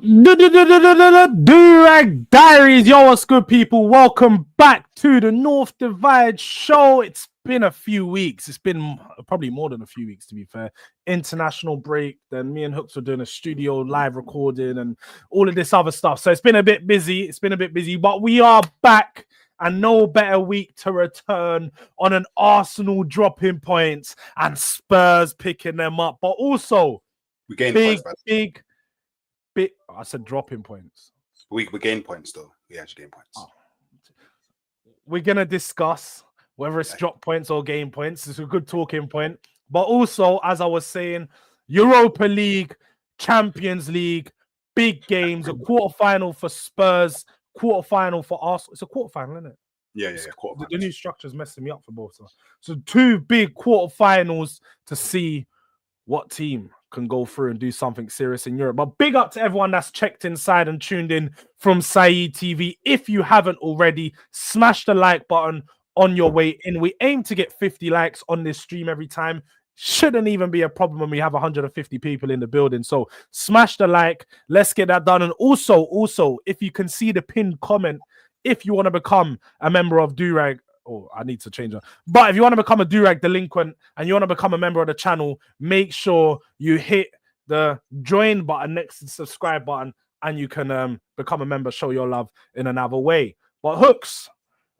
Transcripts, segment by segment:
Durag Diaries, yo, what's good, people? Welcome back to the North Divide show. It's been a few weeks. It's been probably more than a few weeks, to be fair. International break. Then me and Hooks were doing a studio live recording and all of this other stuff. So it's been a bit busy. But we are back. And no better week to return on an Arsenal dropping points and Spurs picking them up. But also, we gained big. I said dropping points. We gained points though. We actually gained points. Oh. We're gonna discuss whether it's drop points or gain points. It's a good talking point. But also, as I was saying, Europa League, Champions League, big games, a quarterfinal for Spurs, quarterfinal for Arsenal. It's a quarterfinal, isn't it? Yeah. The new structure is messing me up for both. So two big quarterfinals to see what team can go through and do something serious in Europe. But big up to everyone that's checked inside and tuned in from Saeed TV. If you haven't already, smash the like button on your way in. We aim to get 50 likes on this stream every time. Shouldn't even be a problem when we have 150 people in the building. So smash the like. Let's get that done. And also, if you can see the pinned comment, if you want to become a member of Durag, I need to change that. But if you want to become a Durag delinquent and you want to become a member of the channel, make sure you hit the join button next to the subscribe button and you can become a member, show your love in another way. But Hooks,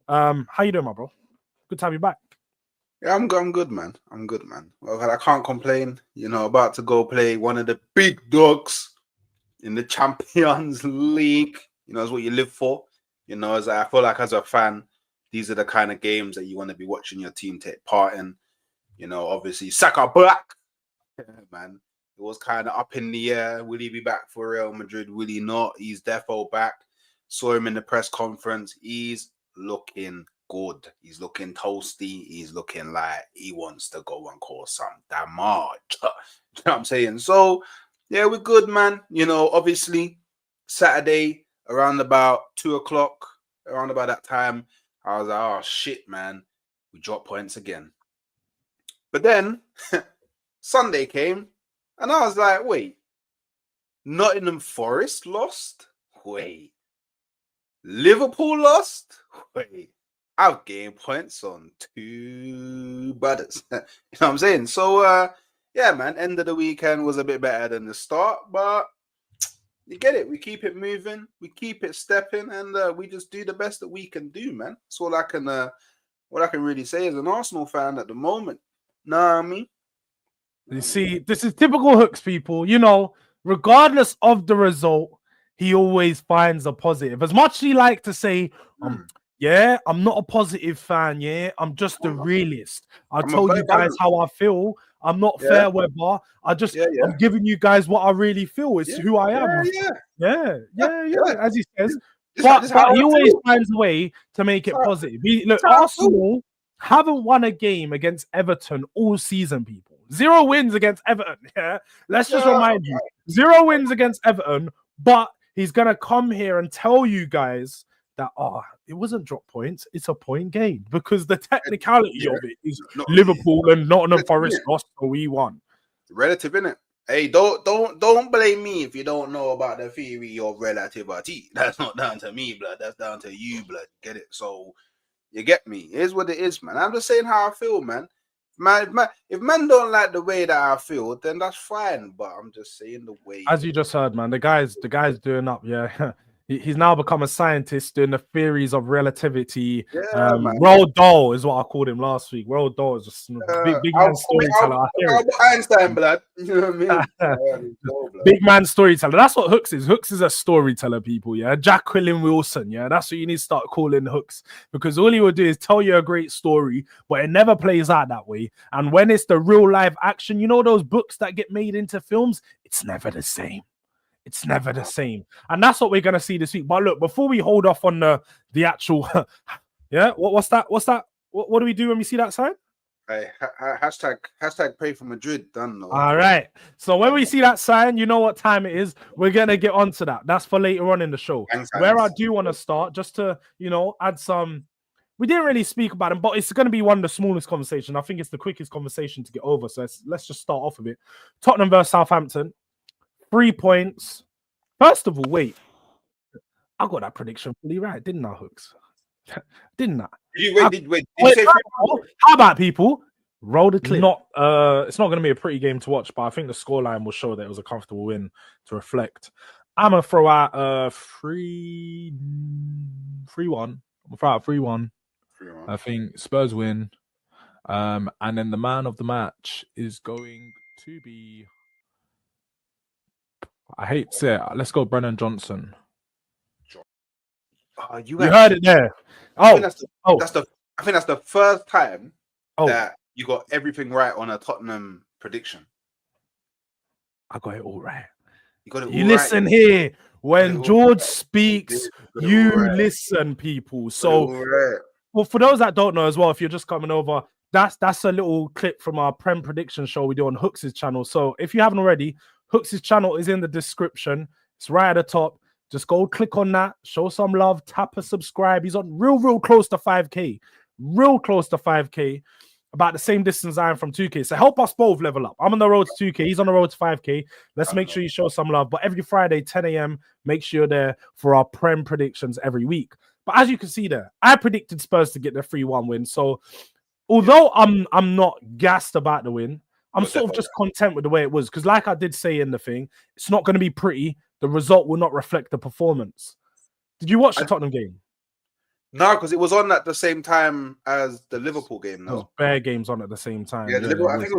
how you doing, my bro? Good to have you back. Yeah, I'm good, man. Well, I can't complain. You know, about to go play one of the big dogs in the Champions League. You know, that's what you live for. You know, as I feel like as a fan, these are the kind of games that you want to be watching your team take part in. You know, obviously, Saka back. Yeah, man, it was kind of up in the air. Will he be back for Real Madrid? Will he not? He's defo back. Saw him in the press conference. He's looking good. He's looking toasty. He's looking like he wants to go and cause some damage. You know what I'm saying? So, yeah, we're good, man. You know, obviously, Saturday, around about 2 o'clock, around about that time, I was like, oh, shit, man. We dropped points again. But then Sunday came, and I was like, wait. Nottingham Forest lost? Wait. Liverpool lost? Wait. I've gained points on 2 brothers. You know what I'm saying? So, yeah, man, end of the weekend was a bit better than the start, but you get it. We keep it moving. We keep it stepping, and we just do the best that we can do, man. That's all I can. What I can really say as an Arsenal fan at the moment. Know what I mean? You see, this is typical Hooks, people. You know, regardless of the result, he always finds a positive. As much as he like to say, yeah, I'm not a positive fan. Yeah, I'm just a realist. I'm told you guys how I feel. I'm not fair weather. I'm giving you guys what I really feel. It's who I am. Yeah. As he says, but he always finds a way to make it positive. Look, Arsenal haven't won a game against Everton all season, people. 0 wins against Everton. Yeah, let's just remind you, 0 wins against Everton. But he's gonna come here and tell you guys that it wasn't drop points, it's a point gain because the technicality of it is Liverpool and Nottingham Forest lost, so we won. Relative, innit? Hey, don't blame me if you don't know about the theory of relativity. That's not down to me, blood. That's down to you, blood. Get it? So you get me. It is what it is, man. I'm just saying how I feel, man. If man don't like the way that I feel, then that's fine. But I'm just saying the way. As you just heard, man, the guy's doing up, yeah. He's now become a scientist doing the theories of relativity. Roald Dahl is what I called him last week. Roald Dahl is just big man storyteller. Einstein, blood. You know what I mean? Big man storyteller. That's what Hooks is. Hooks is a storyteller, people. Yeah, Jacqueline Wilson. Yeah, that's what you need to start calling Hooks, because all he will do is tell you a great story, but it never plays out that way. And when it's the real live action, you know those books that get made into films, it's never the same. It's never the same. And that's what we're going to see this week. But look, before we hold off on the actual... yeah, what's that? What do we do when we see that sign? Hey, hashtag pray for Madrid. Done. All right. So when we see that sign, you know what time it is. We're going to get onto that. That's for later on in the show. Where I do want to start, just to, add some... We didn't really speak about them, but it's going to be one of the smallest conversations. I think it's the quickest conversation to get over. So let's just start off with it. Tottenham versus Southampton. 3 points. First of all, wait. I got that prediction fully right, didn't I, Hooks? Didn't I? Did you say 3-1? How about people? Roll the clip. It's not going to be a pretty game to watch, but I think the scoreline will show that it was a comfortable win to reflect. I'm going to throw out 3-1. I'm going to throw out 3-1. I think Spurs win. And then the man of the match is going to be... I hate to say it. Let's go Brennan Johnson. You heard it there. I think that's the first time that you got everything right on a Tottenham prediction. I got it all right. You got it. You listen here. When Jords speaks, you listen, people. So, well, for those that don't know as well, if you're just coming over, that's a little clip from our Prem prediction show we do on Hooks' channel. So, if you haven't already, Hooks' channel is in the description. It's right at the top. Just go click on that, show some love, tap a subscribe. He's on real close to 5K. Real close to 5K. About the same distance I am from 2K. So help us both level up. I'm on the road to 2K. He's on the road to 5K. Let's make sure you show some love. But every Friday, 10 a.m., make sure you're there for our Prem predictions every week. But as you can see there, I predicted Spurs to get the 3-1 win. So although I'm not gassed about the win, I'm sort of just content with the way it was. Because like I did say in the thing, it's not going to be pretty. The result will not reflect the performance. Did you watch the Tottenham game? No, because it was on at the same time as the Liverpool game. There was bare games on at the same time. Yeah, I think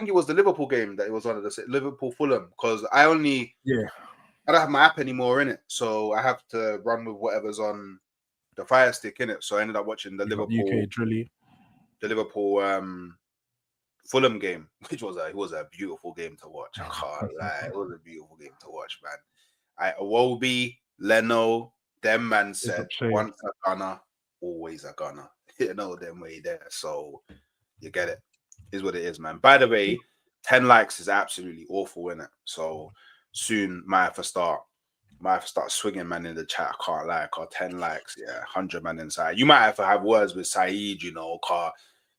it was the Liverpool game that it was on at the Liverpool Fulham. Because I don't have my app anymore in it, so I have to run with whatever's on the Fire Stick in it. So I ended up watching the Liverpool Fulham game, which was a beautiful game to watch. I can't lie, it was a beautiful game to watch, man. Iwobi, Leno, them man said once a gunner, always a gunner. You know them way there. So you get it. Is what it is, man. By the way, 10 likes is absolutely awful, innit? So soon might have to start swinging, man, in the chat. I can't lie. 10 likes, 100 man inside. You might have to have words with Saeed, you know,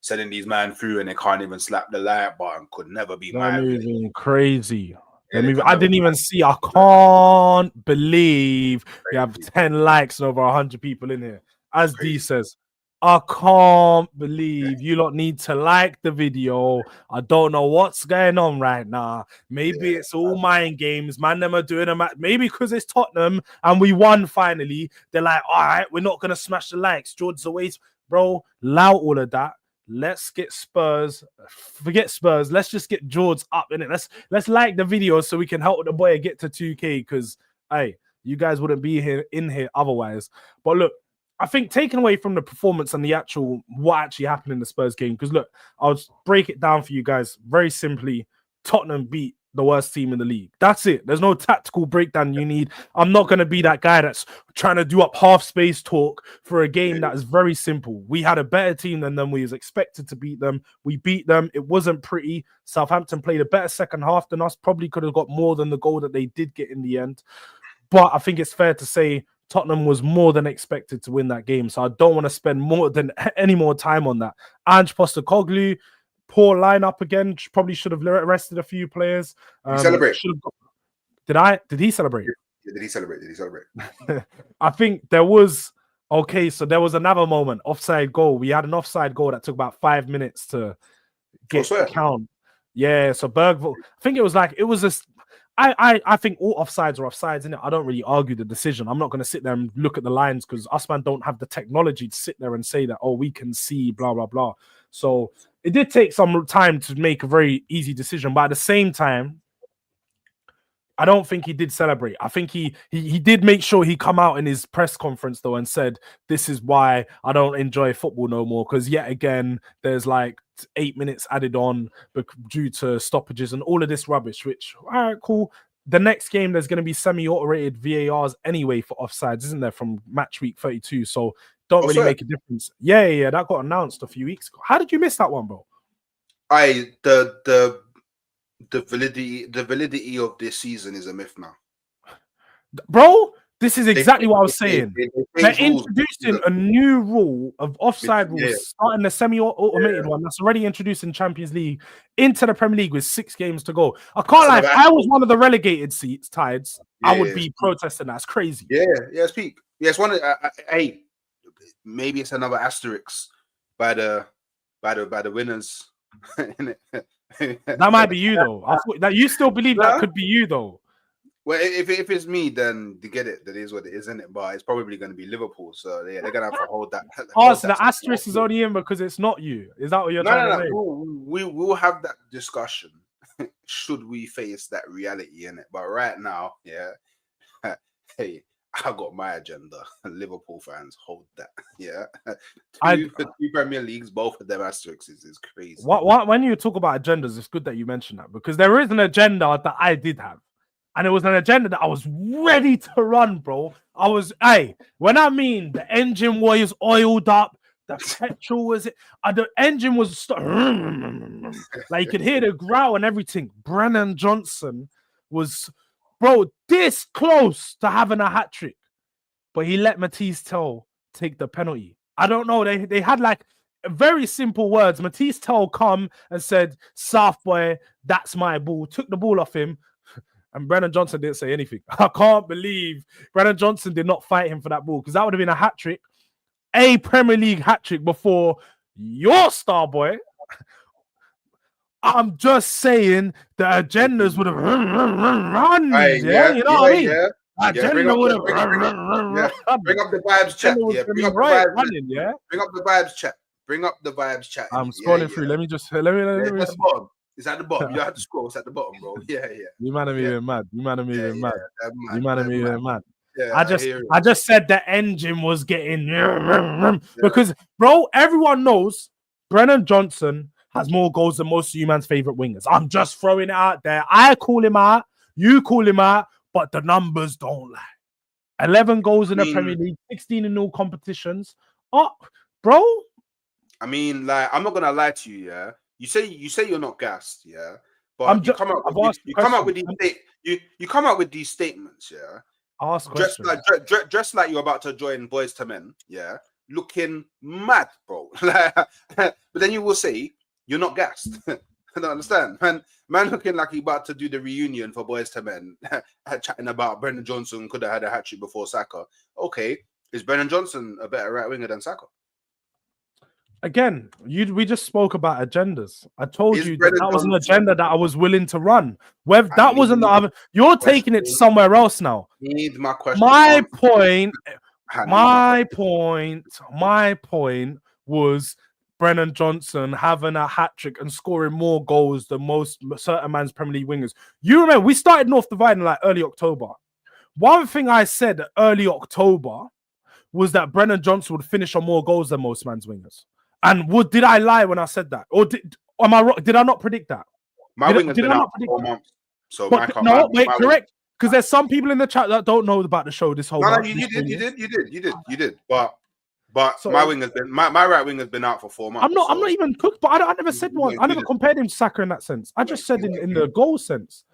sending these man through and they can't even slap the like button. Could never be my moving crazy. I didn't even see. I can't believe we have 10 likes and over 100 people in here. As D says, I can't believe you lot need to like the video. I don't know what's going on right now. Maybe it's all mind games. Man, them are doing them. Maybe because it's Tottenham and we won finally. They're like, all right, we're not going to smash the likes. Jords away. Bro, allow all of that. Let's get Spurs. Forget Spurs. Let's just get Jords up in it. Let's like the video so we can help the boy get to 2K. Because hey, you guys wouldn't be in here otherwise. But look, I think taken away from the performance and the what actually happened in the Spurs game. Because look, I'll just break it down for you guys very simply. Tottenham beat the worst team in the league. That's it. There's no tactical breakdown you need. I'm not going to be that guy that's trying to do up half space talk for a game that is very simple. We had a better team than them. We was expected to beat them. We beat them. It wasn't pretty. Southampton played a better second half than us. Probably could have got more than the goal that they did get in the end. But I think it's fair to say Tottenham was more than expected to win that game. So I don't want to spend any more time on that. Ange Postecoglou, poor lineup again. Probably should have rested a few players. Celebrate. Did he celebrate? Yeah, did he celebrate? I think there was another moment. Offside goal. We had an offside goal that took about 5 minutes to get count. Yeah, so Bergvall. I think it was I think all offsides are offsides, isn't it? I don't really argue the decision. I'm not going to sit there and look at the lines because us man don't have the technology to sit there and say that, we can see blah, blah, blah. So it did take some time to make a very easy decision. But at the same time, I don't think he did celebrate. I think he did make sure he come out in his press conference, though, and said, this is why I don't enjoy football no more. Because yet again, there's like 8 minutes added on due to stoppages and all of this rubbish, which, all right, cool. The next game, there's going to be semi-automated VARs anyway for offsides, isn't there, from match week 32. So don't really make a difference. Yeah, that got announced a few weeks ago. How did you miss that one, bro? The validity of this season is a myth now. Bro, This is exactly what I was saying. They're rules. introducing a new rule of offside rules, Yeah. starting the semi-automated one that's already introduced in Champions League into the Premier League with 6 games to go. I can't lie, if I was one of the relegated tides, I would be protesting. That's crazy. Yeah, speak. Yeah, it's one of hey, maybe it's another asterisk by the winners. That might be you though. I thought that you still believe that could be you though. Well, if it's me, then to get it, that is what it is, isn't it? But it's probably going to be Liverpool, so yeah, they're going to have to hold that. So the asterisk is only in because it's not you. Is that what you're trying to say? We'll have that discussion should we face that reality in it. But right now, yeah, hey, I got my agenda. Liverpool fans hold that. Yeah, two Premier Leagues, both of them asterisks is crazy. When you talk about agendas, it's good that you mentioned that because there is an agenda that I did have. And it was an agenda that I was ready to run, bro. When I mean the engine was oiled up, the petrol was the engine was like you could hear the growl and everything. Brennan Johnson was, bro, this close to having a hat trick, but he let Matisse Tell take the penalty. I don't know. They had like very simple words. Matisse Tell come and said, "South boy, that's my ball." Took the ball off him. And Brennan Johnson didn't say anything. I can't believe Brennan Johnson did not fight him for that ball because that would have been a hat trick, a Premier League hat trick before your star boy. I'm just saying the agendas would have run. You know what I mean? Yeah. Agenda would have bring up the vibes chat. Yeah, bring up the vibes. Bring up the vibes chat. Bring up the vibes chat. I'm scrolling through. Let me just let me. It's at the bottom. You don't have to scroll. It's at the bottom, bro. Yeah. You man are moving mad. You man are moving mad. You man are moving mad. Yeah, I just said the engine was getting because, bro, everyone knows Brennan Johnson has more goals than most of you man's favorite wingers. I'm just throwing it out there. I call him out. You call him out, but the numbers don't lie. 11 goals in the Premier League, 16 in all competitions. Oh, bro. I mean, like, I'm not gonna lie to you, yeah. You say you're not gassed, yeah, but you come out with these statements, yeah. Dressed like you're about to join Boys to Men, yeah, looking mad, bro. But then you will say you're not gassed. I don't understand, man. Looking like he's about to do the reunion for Boys to Men, chatting about Brennan Johnson could have had a hat trick before Saka. Okay, is Brennan Johnson a better right winger than Saka? Again, we just spoke about agendas. I told you that was an agenda that I was willing to run. That wasn't the other. You're taking it somewhere else now. Need my question. My point was Brennan Johnson having a hat trick and scoring more goals than most certain man's Premier League wingers. You remember we started North Divide in like early October. One thing I said early October was that Brennan Johnson would finish on more goals than most man's wingers. And did I lie when I said that? Or am I wrong? Did I not predict that? My wing has been out for 4 months. So correct. Because there's some people in the chat that don't know about the show this whole month. You did. But my wing has been my right wing has been out for 4 months. I'm not even cooked, but I never said one. I never compared him to Saka in that sense. I just said in the goal sense.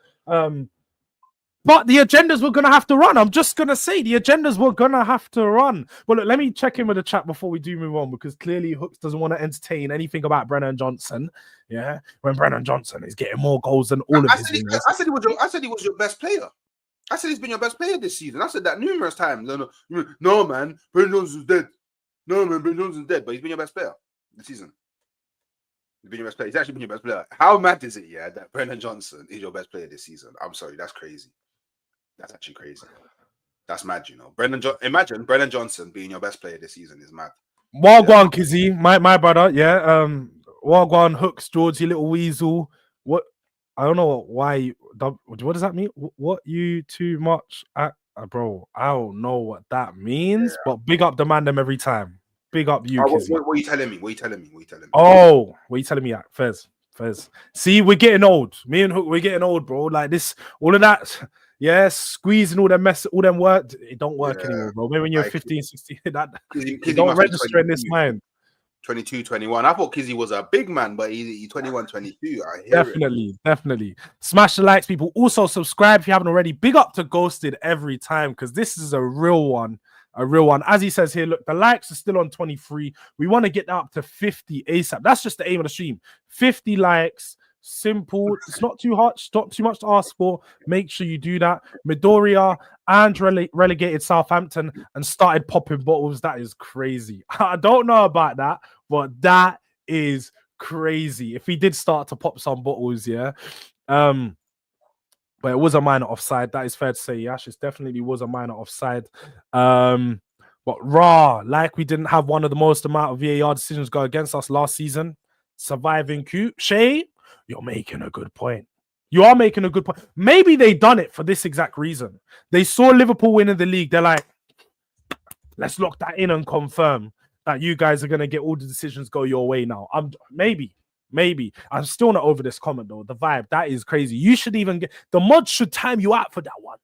But the agendas were going to have to run. I'm just going to say the agendas were going to have to run. Well, look, let me check in with the chat before we do move on, because clearly Hooks doesn't want to entertain anything about Brennan Johnson. Yeah, when Brennan Johnson is getting more goals than all of his wingers. I said he was your best player. I said he's been your best player this season. I said that numerous times. No, man, Brennan Johnson's dead. No, man, Brennan Johnson's dead. But he's been your best player this season. He's been your best player. He's actually been your best player. How mad is it, yeah, that Brennan Johnson is your best player this season? I'm sorry, that's crazy. That's actually crazy. That's mad, you know. Imagine Brennan Johnson being your best player this season is mad. Wagwan Kizzy, my brother, yeah. Wagwan Hooks, Jords, you little weasel. What? I don't know why. What does that mean? What you too much at, bro? I don't know what that means, but big up the man them every time. Big up you, Kizzy. What are you telling me? Oh, what are you telling me at? Fez. See, we're getting old. Me and Hook, we're getting old, bro. Like this, all of that. Yeah, squeezing all them work, it don't work anymore, bro. Maybe when you're 15, 16, that you don't register in this mind. 22, 21. I thought Kizzy was a big man, but he's 21, 22. I hear it. Definitely. Smash the likes, people. Also, subscribe if you haven't already. Big up to Ghosted every time, because this is a real one. A real one. As he says here, look, the likes are still on 23. We want to get that up to 50 ASAP. That's just the aim of the stream. 50 likes. Simple. It's not too hard. It's not too much to ask for. Make sure you do that. Midoriya and relegated Southampton and started popping bottles. That is crazy. I don't know about that, but that is crazy. If he did start to pop some bottles, yeah. But it was a minor offside. That is fair to say. Yash, it definitely was a minor offside. But like we didn't have one of the most amount of VAR decisions go against us last season. Surviving Q. Shay, you're making a good point. You are making a good point. Maybe they done it for this exact reason. They saw Liverpool winning the league. They're like, let's lock that in and confirm that you guys are going to get all the decisions go your way now. Maybe. I'm still not over this comment though. The vibe, that is crazy. You should even get the mod should time you out for that one,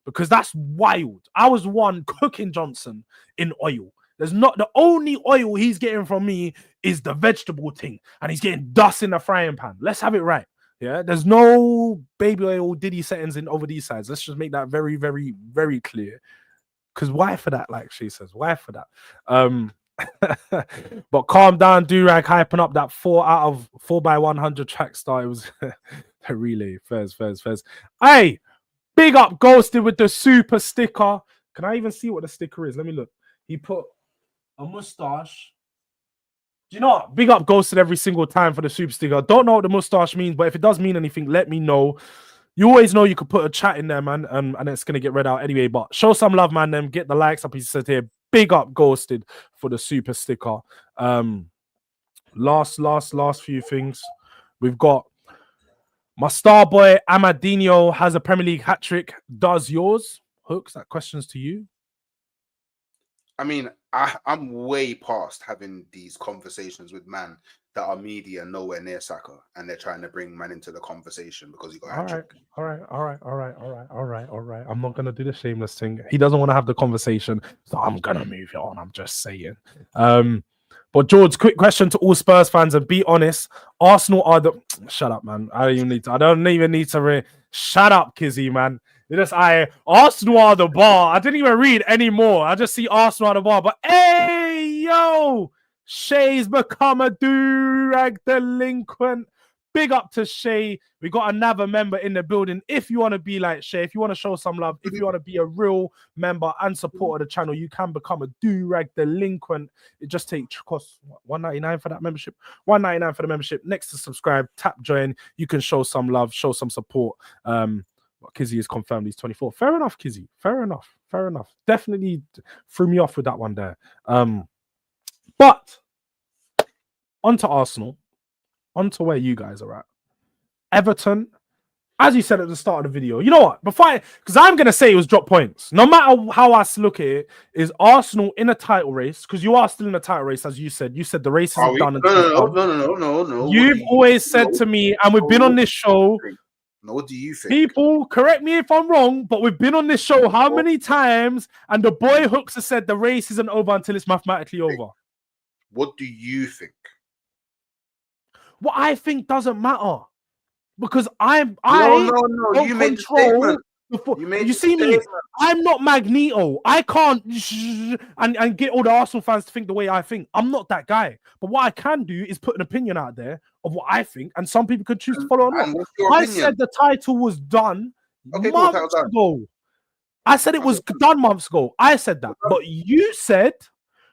because that's wild. I was one cooking Johnson in oil. There's not the only oil he's getting from me is the vegetable thing, and he's getting dust in the frying pan. Let's have it right. Yeah, there's no baby oil Diddy settings in over these sides. Let's just make that very, very, very clear. Because why for that? Like she says, why for that? But calm down, Durag hyping up that 4 out of 4x100 track star. It was a relay. Fairs. Hey, big up Ghosted with the super sticker. Can I even see what the sticker is? Let me look. He put a mustache. Do you know what? Big up Ghosted every single time for the super sticker. Don't know what the mustache means, but if it does mean anything, let me know. You always know you could put a chat in there, man, and it's gonna get read out anyway. But show some love, man. Them get the likes up. He said here. Big up Ghosted for the super sticker. Last few things. We've got my star boy Amadinho has a Premier League hat trick. Does yours? Hooks, that question's to you. I mean, I'm way past having these conversations with man that are media nowhere near Saka, and they're trying to bring man into the conversation because he got a hat trick. All right. I'm not gonna do the shameless thing. He doesn't want to have the conversation, so I'm gonna move it on. I'm just saying. But Jords, quick question to all Spurs fans, and be honest. Arsenal are the shut up, man. I don't even need to shut up, Kizzy, man. Arsenal are the bar. I didn't even read anymore. I just see Arsenal are the bar. But hey, yo, Shay's become a Durag delinquent. Big up to Shay. We got another member in the building. If you want to be like Shay, if you want to show some love, if you want to be a real member and supporter of the channel, you can become a Durag delinquent. It just costs $1.99 for that membership. $1.99 for the membership. Next to subscribe, tap join. You can show some love, show some support. Kizzy is confirmed he's 24. Fair enough, Kizzy. Fair enough. Definitely threw me off with that one there. But on to Arsenal. On to where you guys are at. Everton, as you said at the start of the video, you know what? Because I'm going to say it was drop points. No matter how I look at it, is Arsenal in a title race? Because you are still in a title race, as you said. You said the race isn't done. No. You've always said to me, and we've been on this show. No, what do you think? People, correct me if I'm wrong, but we've been on this show how many times? And the boy Hooks has said the race isn't over until it's mathematically over. What do you think? What I think doesn't matter, because I no. You made the statement. You see me? I'm not Magneto. I can't and get all the Arsenal fans to think the way I think. I'm not that guy. But what I can do is put an opinion out there of what I think, and some people could choose to follow or not. I said the title was done months ago. I said it was done months ago. I said that, but you said.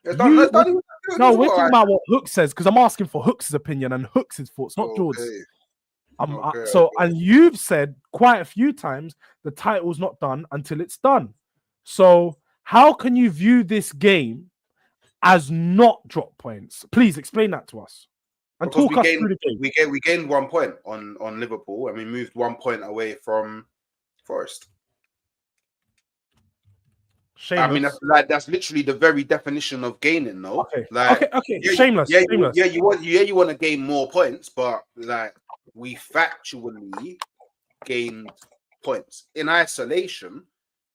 No, we're talking about what Hooks says, because I'm asking for Hooks' opinion and Hooks' thoughts, not Jords. And you've said quite a few times the title's not done until it's done. So how can you view this game as not drop points? Please explain that to us and talk us through the game. We gained 1 point on Liverpool, and we moved 1 point away from Forest. Shameless. I mean, that's literally the very definition of gaining, no? Okay. Yeah, shameless. Shameless. You want to gain more points, but like we factually gained points in isolation.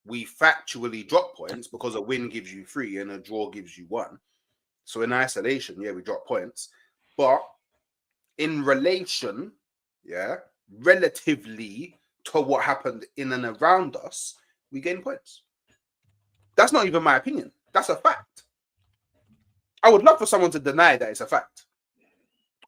We factually drop points because a win gives you 3 and a draw gives you 1. So in isolation, yeah, we drop points. But in relation, yeah, relatively to what happened in and around us, we gain points. That's not even my opinion. That's a fact. I would love for someone to deny that it's a fact.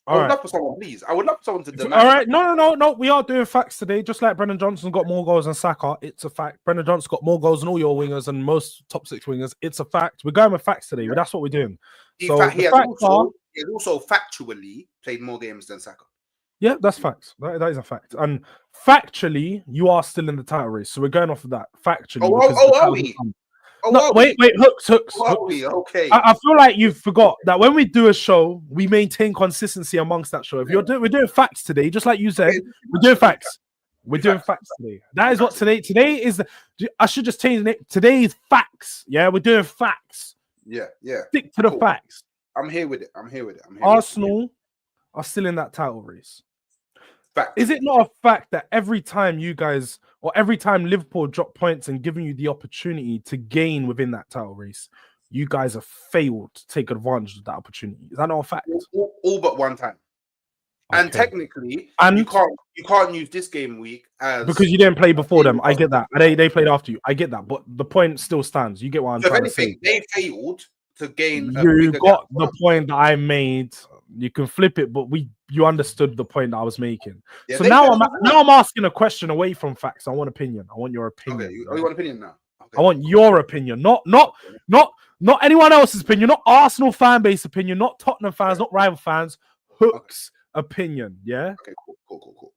I would love for someone, please. I would love for someone to deny. All right, no. We are doing facts today. Just like Brendan Johnson got more goals than Saka, it's a fact. Brendan Johnson got more goals than all your wingers and most top 6 wingers. It's a fact. We're going with facts today. But that's what we're doing. He has also factually played more games than Saka. Yeah, that's facts. That is a fact. And factually, you are still in the title race. So we're going off of that. Factually. Are we? No, wait, hooks. Okay. I feel like you forgot that when we do a show, we maintain consistency amongst that show. If we're doing facts today, just like you said, we're doing facts. We're doing facts today. That is what today is. I should just change it. Today is facts. Yeah, we're doing facts. Yeah. Stick to the facts. I'm here with it. Arsenal are still in that title race. Fact. Is it not a fact that every time you guys, or every time Liverpool drop points and giving you the opportunity to gain within that title race, you guys have failed to take advantage of that opportunity? Is that not a fact? All but one time. Okay. And technically, you can't use this game week as because you didn't play before them. I get that. They played after you. I get that. But the point still stands. You get what I'm trying to say. They failed to gain. You got the point that I made. You can flip it, but you understood the point that I was making. Yeah, so now I'm asking a question away from facts. I want opinion. I want your opinion. Okay, you want opinion now? Okay. I want your opinion, not anyone else's opinion, not Arsenal fan base opinion, not Tottenham fans, not rival fans. Hook's opinion. Yeah. Okay. Cool.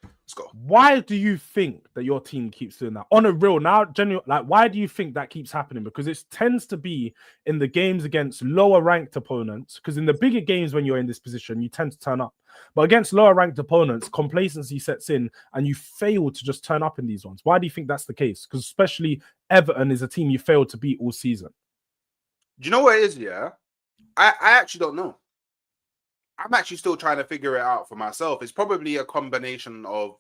Let's go. Why do you think that your team keeps doing that? On a real now, genuine, like why do you think that keeps happening? Because it tends to be in the games against lower ranked opponents. Because in the bigger games, when you're in this position, you tend to turn up. But against lower ranked opponents, complacency sets in, and you fail to just turn up in these ones. Why do you think that's the case? Because especially Everton is a team you failed to beat all season. Do you know what it is? Yeah, I actually don't know. I'm actually still trying to figure it out for myself. It's probably a combination of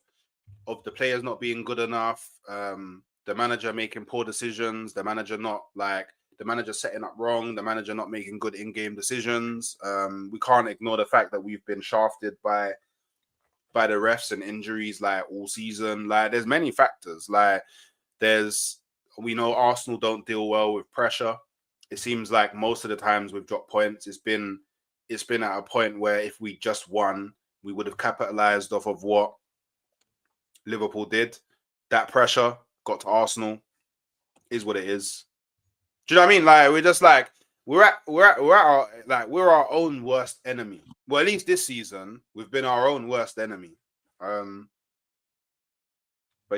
the players not being good enough, the manager making poor decisions, the manager setting up wrong, the manager not making good in-game decisions. We can't ignore the fact that we've been shafted by the refs and injuries like all season. Like there's many factors. Like we know Arsenal don't deal well with pressure. It seems like most of the times we've dropped points, it's been at a point where if we just won, we would have capitalized off of what Liverpool did. That pressure got to Arsenal, is what it is. Do you know what I mean? Like we're just like we're our own worst enemy. Well, at least this season we've been our own worst enemy. But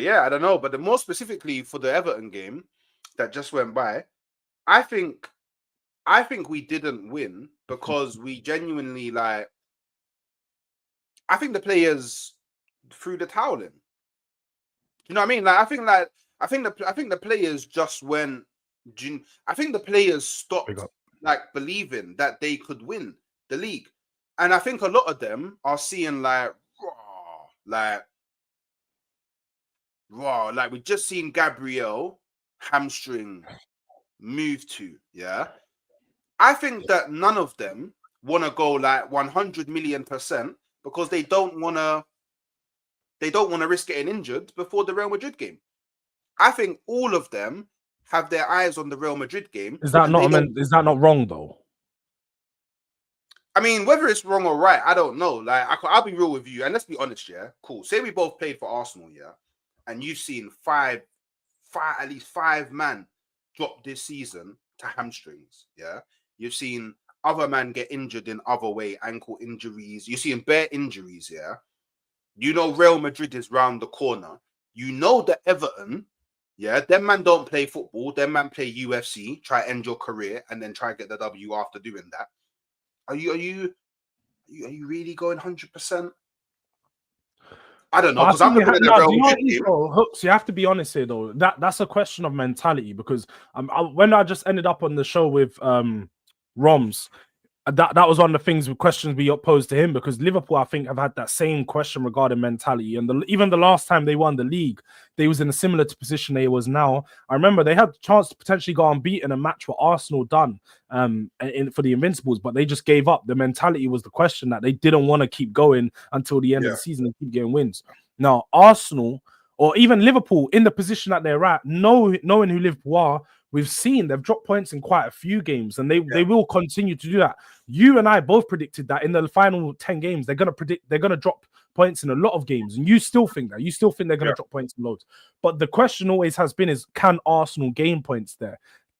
yeah, I don't know. But the more specifically for the Everton game that just went by, I think we didn't win because we genuinely I think the players threw the towel in. You know what I mean? Like I think the players just went. I think the players stopped believing that they could win the league, and I think a lot of them are seeing like we just seen Gabriel hamstring move to. Yeah, I think that none of them want to go like 100 million% because they don't want to risk getting injured before the Real Madrid game. I think all of them have their eyes on the Real Madrid game. Is that not wrong though? I mean, whether it's wrong or right, I don't know. Like I'll be real with you, and let's be honest, yeah. Cool. Say we both played for Arsenal, yeah, and you've seen at least five man drop this season to hamstrings, yeah. You've seen other men get injured in other way, ankle injuries. You're seeing bare injuries, yeah. You know Real Madrid is round the corner. You know that Everton, yeah, them man don't play football. Them man play UFC, try end your career, and then try get the W after doing that. Are you really going 100%? I don't know, because I'm looking at the Real Madrid game. Hooks, you have to be honest here, though. That's a question of mentality, because when I just ended up on the show with Roms, that was one of the things with questions we posed to him, because Liverpool, I think, have had that same question regarding mentality. And even the last time they won the league, they was in a similar position they was now. I remember they had the chance to potentially go unbeaten and match what Arsenal done for the Invincibles, but they just gave up. The mentality was the question, that they didn't want to keep going until the end of the season and keep getting wins. Now, Arsenal, or even Liverpool, in the position that they're at, knowing who Liverpool are, we've seen they've dropped points in quite a few games, and they will continue to do that. You and I both predicted that in the final 10 games, they're gonna drop points in a lot of games, and you still think that. You still think they're gonna drop points in loads. But the question always has been is, can Arsenal gain points there?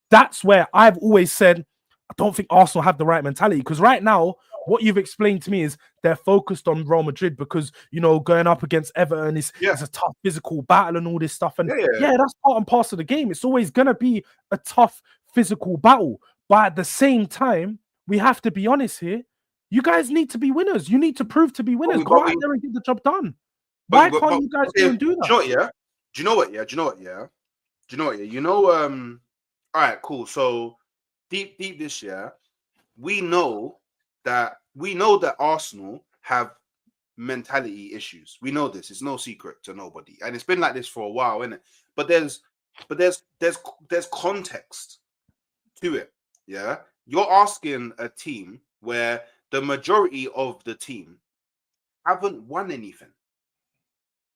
That's where I've always said I don't think Arsenal have the right mentality, because right now, what you've explained to me is they're focused on Real Madrid because, going up against Everton is a tough physical battle and all this stuff. And that's part and parcel of the game. It's always going to be a tough physical battle. But at the same time, we have to be honest here. You guys need to be winners. You need to prove to be winners. Go out there and get the job done. Why can't you guys go and do that? Do you know what? All right, cool. So deep this year, we know that Arsenal have mentality issues. We know this. It's no secret to nobody, and it's been like this for a while, isn't it? But there's context to it. Yeah, you're asking a team where the majority of the team haven't won anything.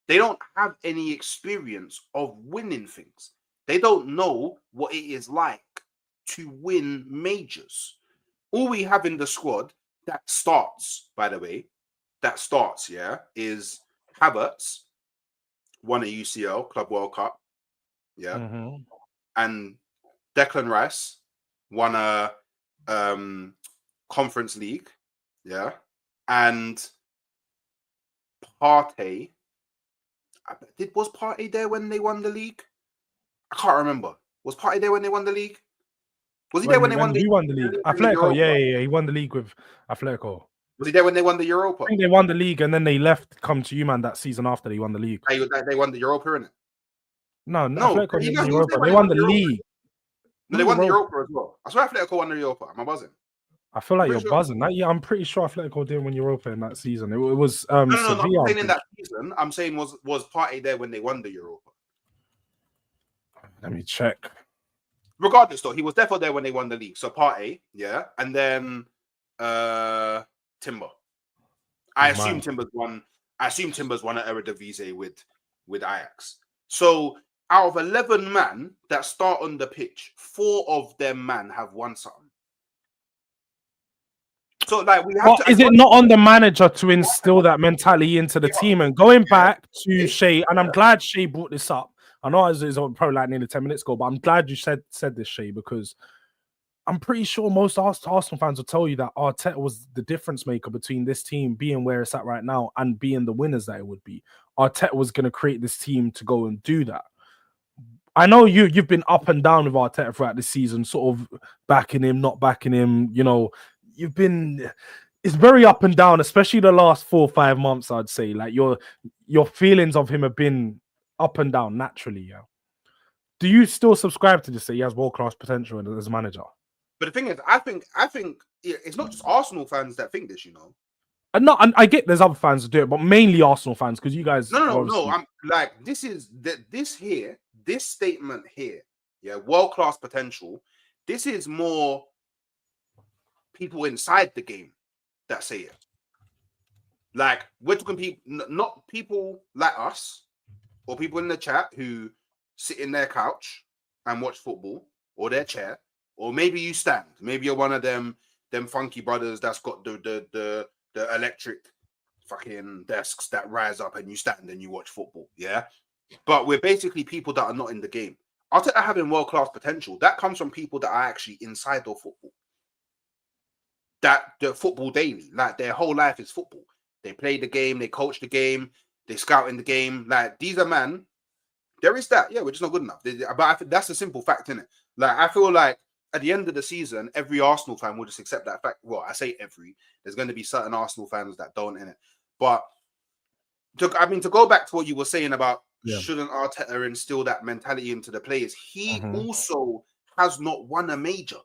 They don't have any experience of winning things. They don't know what it is like to win majors. All we have in the squad that starts, by the way, is Havertz, won a UCL Club World Cup, and Declan Rice won a Conference League, and Partey. Was Partey there when they won the league? I can't remember. Was Partey there when they won the league? Was he there when they won the league? He won the league. Atletico, yeah. He won the league with Atletico. Was he there when they won the Europa? I think they won the league and then they left, come to you, man, that season after they won the league. They won the Europa, innit? No, Atletico didn't win the Europa. They won the league. No, they won the Europa as well. I swear Atletico won the Europa. Am I buzzing? I feel like you're buzzing. I'm pretty sure Atletico didn't win Europa in that season. It was No, Sevilla. I'm saying in that season. I'm saying was Partey there when they won the Europa? Let me check. Regardless, though, he was definitely there when they won the league. So Partey, and then Timber. I assume Timbers won at Eredivisie with Ajax. So out of 11 men that start on the pitch, 4 of them have won something. So like we have to. Is it not on the manager to instill that mentality into the team? And going back to Shay, and I'm glad Shay brought this up. I know it was probably like nearly 10 minutes ago, but I'm glad you said this, Shay, because I'm pretty sure most Arsenal fans will tell you that Arteta was the difference maker between this team being where it's at right now and being the winners that it would be. Arteta was going to create this team to go and do that. I know you've been up and down with Arteta throughout the season, sort of backing him, not backing him. It's very up and down, especially the last 4 or 5 months, I'd say. Like your feelings of him have been up and down naturally, yeah. Do you still subscribe to this, that he has world-class potential as a manager? But the thing is, I think it's not just Arsenal fans that think this, And I get there's other fans that do it, but mainly Arsenal fans, because you guys. No. I'm like, this statement here, world-class potential. This is more people inside the game that say it. Like, we're talking people, not people like us or people in the chat who sit in their couch and watch football, or their chair, or maybe you stand. Maybe you're one of them funky brothers that's got the electric fucking desks that rise up and you stand and you watch football. Yeah. But we're basically people that are not in the game. Arteta having world-class potential, that comes from people that are actually inside of football. That the football daily, like their whole life is football. They play the game, they coach the game, they scout in the game. Like, these are man. There is that. Yeah, we're just not good enough. But I think that's a simple fact, isn't it? Like, I feel like at the end of the season, every Arsenal fan will just accept that fact. Well, I say every. There's going to be certain Arsenal fans that don't, in it. But to go back to what you were saying about shouldn't Arteta instill that mentality into the players? He also has not won a major.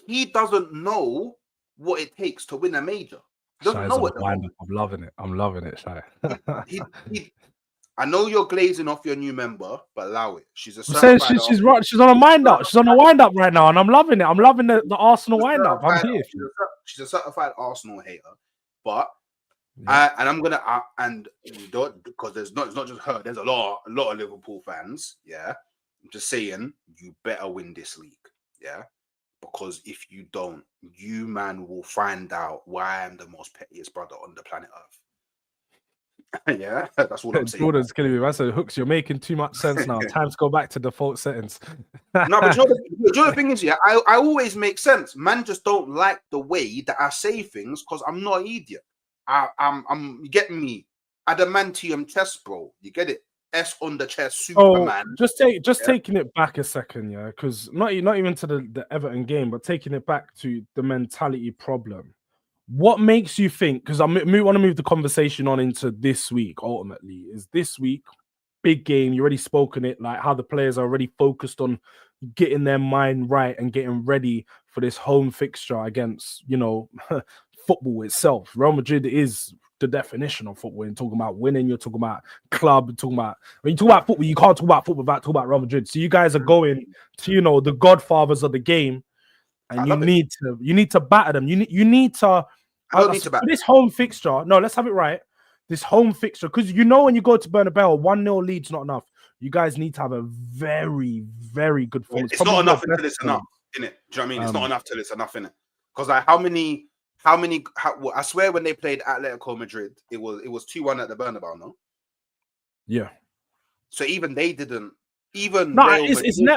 he doesn't know what it takes to win a major. He doesn't Shai's know on what the wind up. I'm loving it. I'm loving it, Shai. I know you're glazing off your new member, but allow it. She's a I'm saying certified she's right. She's on a wind up. She's on a wind up right now, and I'm loving it. I'm loving the Arsenal wind up. I'm here. She's a certified Arsenal hater, but Yeah. I'm gonna and we don't, because it's not just her. There's a lot of Liverpool fans. Yeah, I'm just saying you better win this league. Yeah, because if you don't, you man will find out why I'm the most pettiest brother on the planet Earth. Yeah, that's all I'm saying. Jordan's killing me. I said, Hooks, you're making too much sense now. Time to go back to default settings. No, but you know the thing is, yeah, I always make sense. Man just don't like the way that I say things because I'm not an idiot. I'm you getting me? Adamantium chest, bro. You get it? S on the chest, Superman. Taking it back a second, yeah, because not even to the Everton game, but taking it back to the mentality problem. What makes you think? Because I want to move the conversation on into this week. Ultimately, is this week big game? You already spoken it, like how the players are already focused on getting their mind right and getting ready for this home fixture against, football itself. Real Madrid is the definition of football. You're talking about winning, you're talking about club, you're talking about when you talk about football, you can't talk about football without talking about Real Madrid. So you guys are going to, the godfathers of the game. And you need to batter them. You need to. I don't need to batter this home fixture. No, let's have it right. This home fixture, because when you go to Bernabeu, 1-0 lead's not enough. You guys need to have a very, very good performance. It's not enough until it's enough, innit? Do you know what I mean? It's not enough till it's enough, innit? Because like how many? I swear when they played Atletico Madrid, it was 2-1 at the Bernabeu, no? Yeah. So even they didn't. Even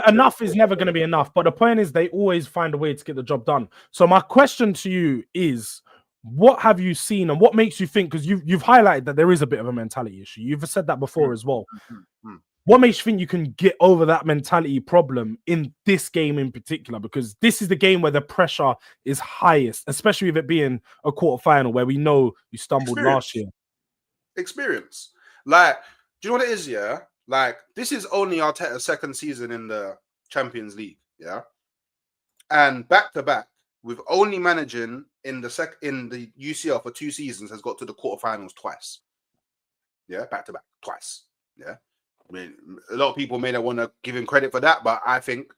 enough is never going to be enough. But the point is, they always find a way to get the job done. So my question to you is, what have you seen and what makes you think? Because you've highlighted that there is a bit of a mentality issue. You've said that before as well. What makes you think you can get over that mentality problem in this game in particular? Because this is the game where the pressure is highest, especially with it being a quarterfinal where we know you stumbled last year. Experience. Like, do you know what it is? Yeah. Like, this is only Arteta's second season in the Champions League, yeah? And back-to-back, with only managing in the UCL for 2 seasons, has got to the quarterfinals twice. Yeah, back-to-back, twice. Yeah. I mean, a lot of people may not want to give him credit for that, but I think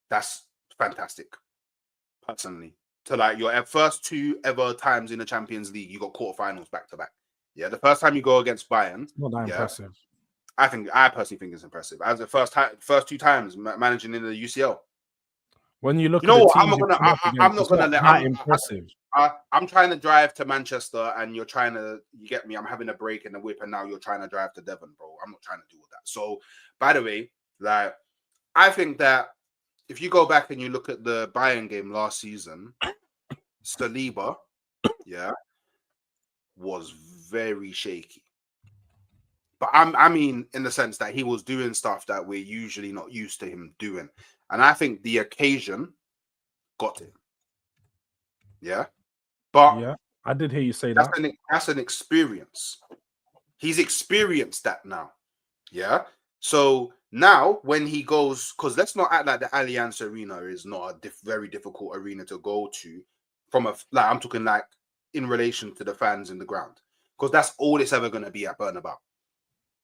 that's fantastic, personally. To like your first 2 ever times in the Champions League, you got quarterfinals back-to-back. Yeah, the first time you go against Bayern. Not that impressive. I personally think it's impressive. As the first 2 times managing in the UCL. When you look, I'm not gonna let. Impressive. I'm trying to drive to Manchester, and you get me. I'm having a break in the whip, and now you're trying to drive to Devon, bro. I'm not trying to do all that. So, by the way, like, I think that if you go back and you look at the Bayern game last season, Saliba, yeah, was very shaky. But I mean, in the sense that he was doing stuff that we're usually not used to him doing. And I think the occasion got him. Yeah. But yeah, I did hear you say that. That's an experience. He's experienced that now. Yeah. So now when he goes, because let's not act like the Allianz Arena is not a very difficult arena to go to I'm talking like in relation to the fans in the ground. Because that's all it's ever going to be at Bernabeu.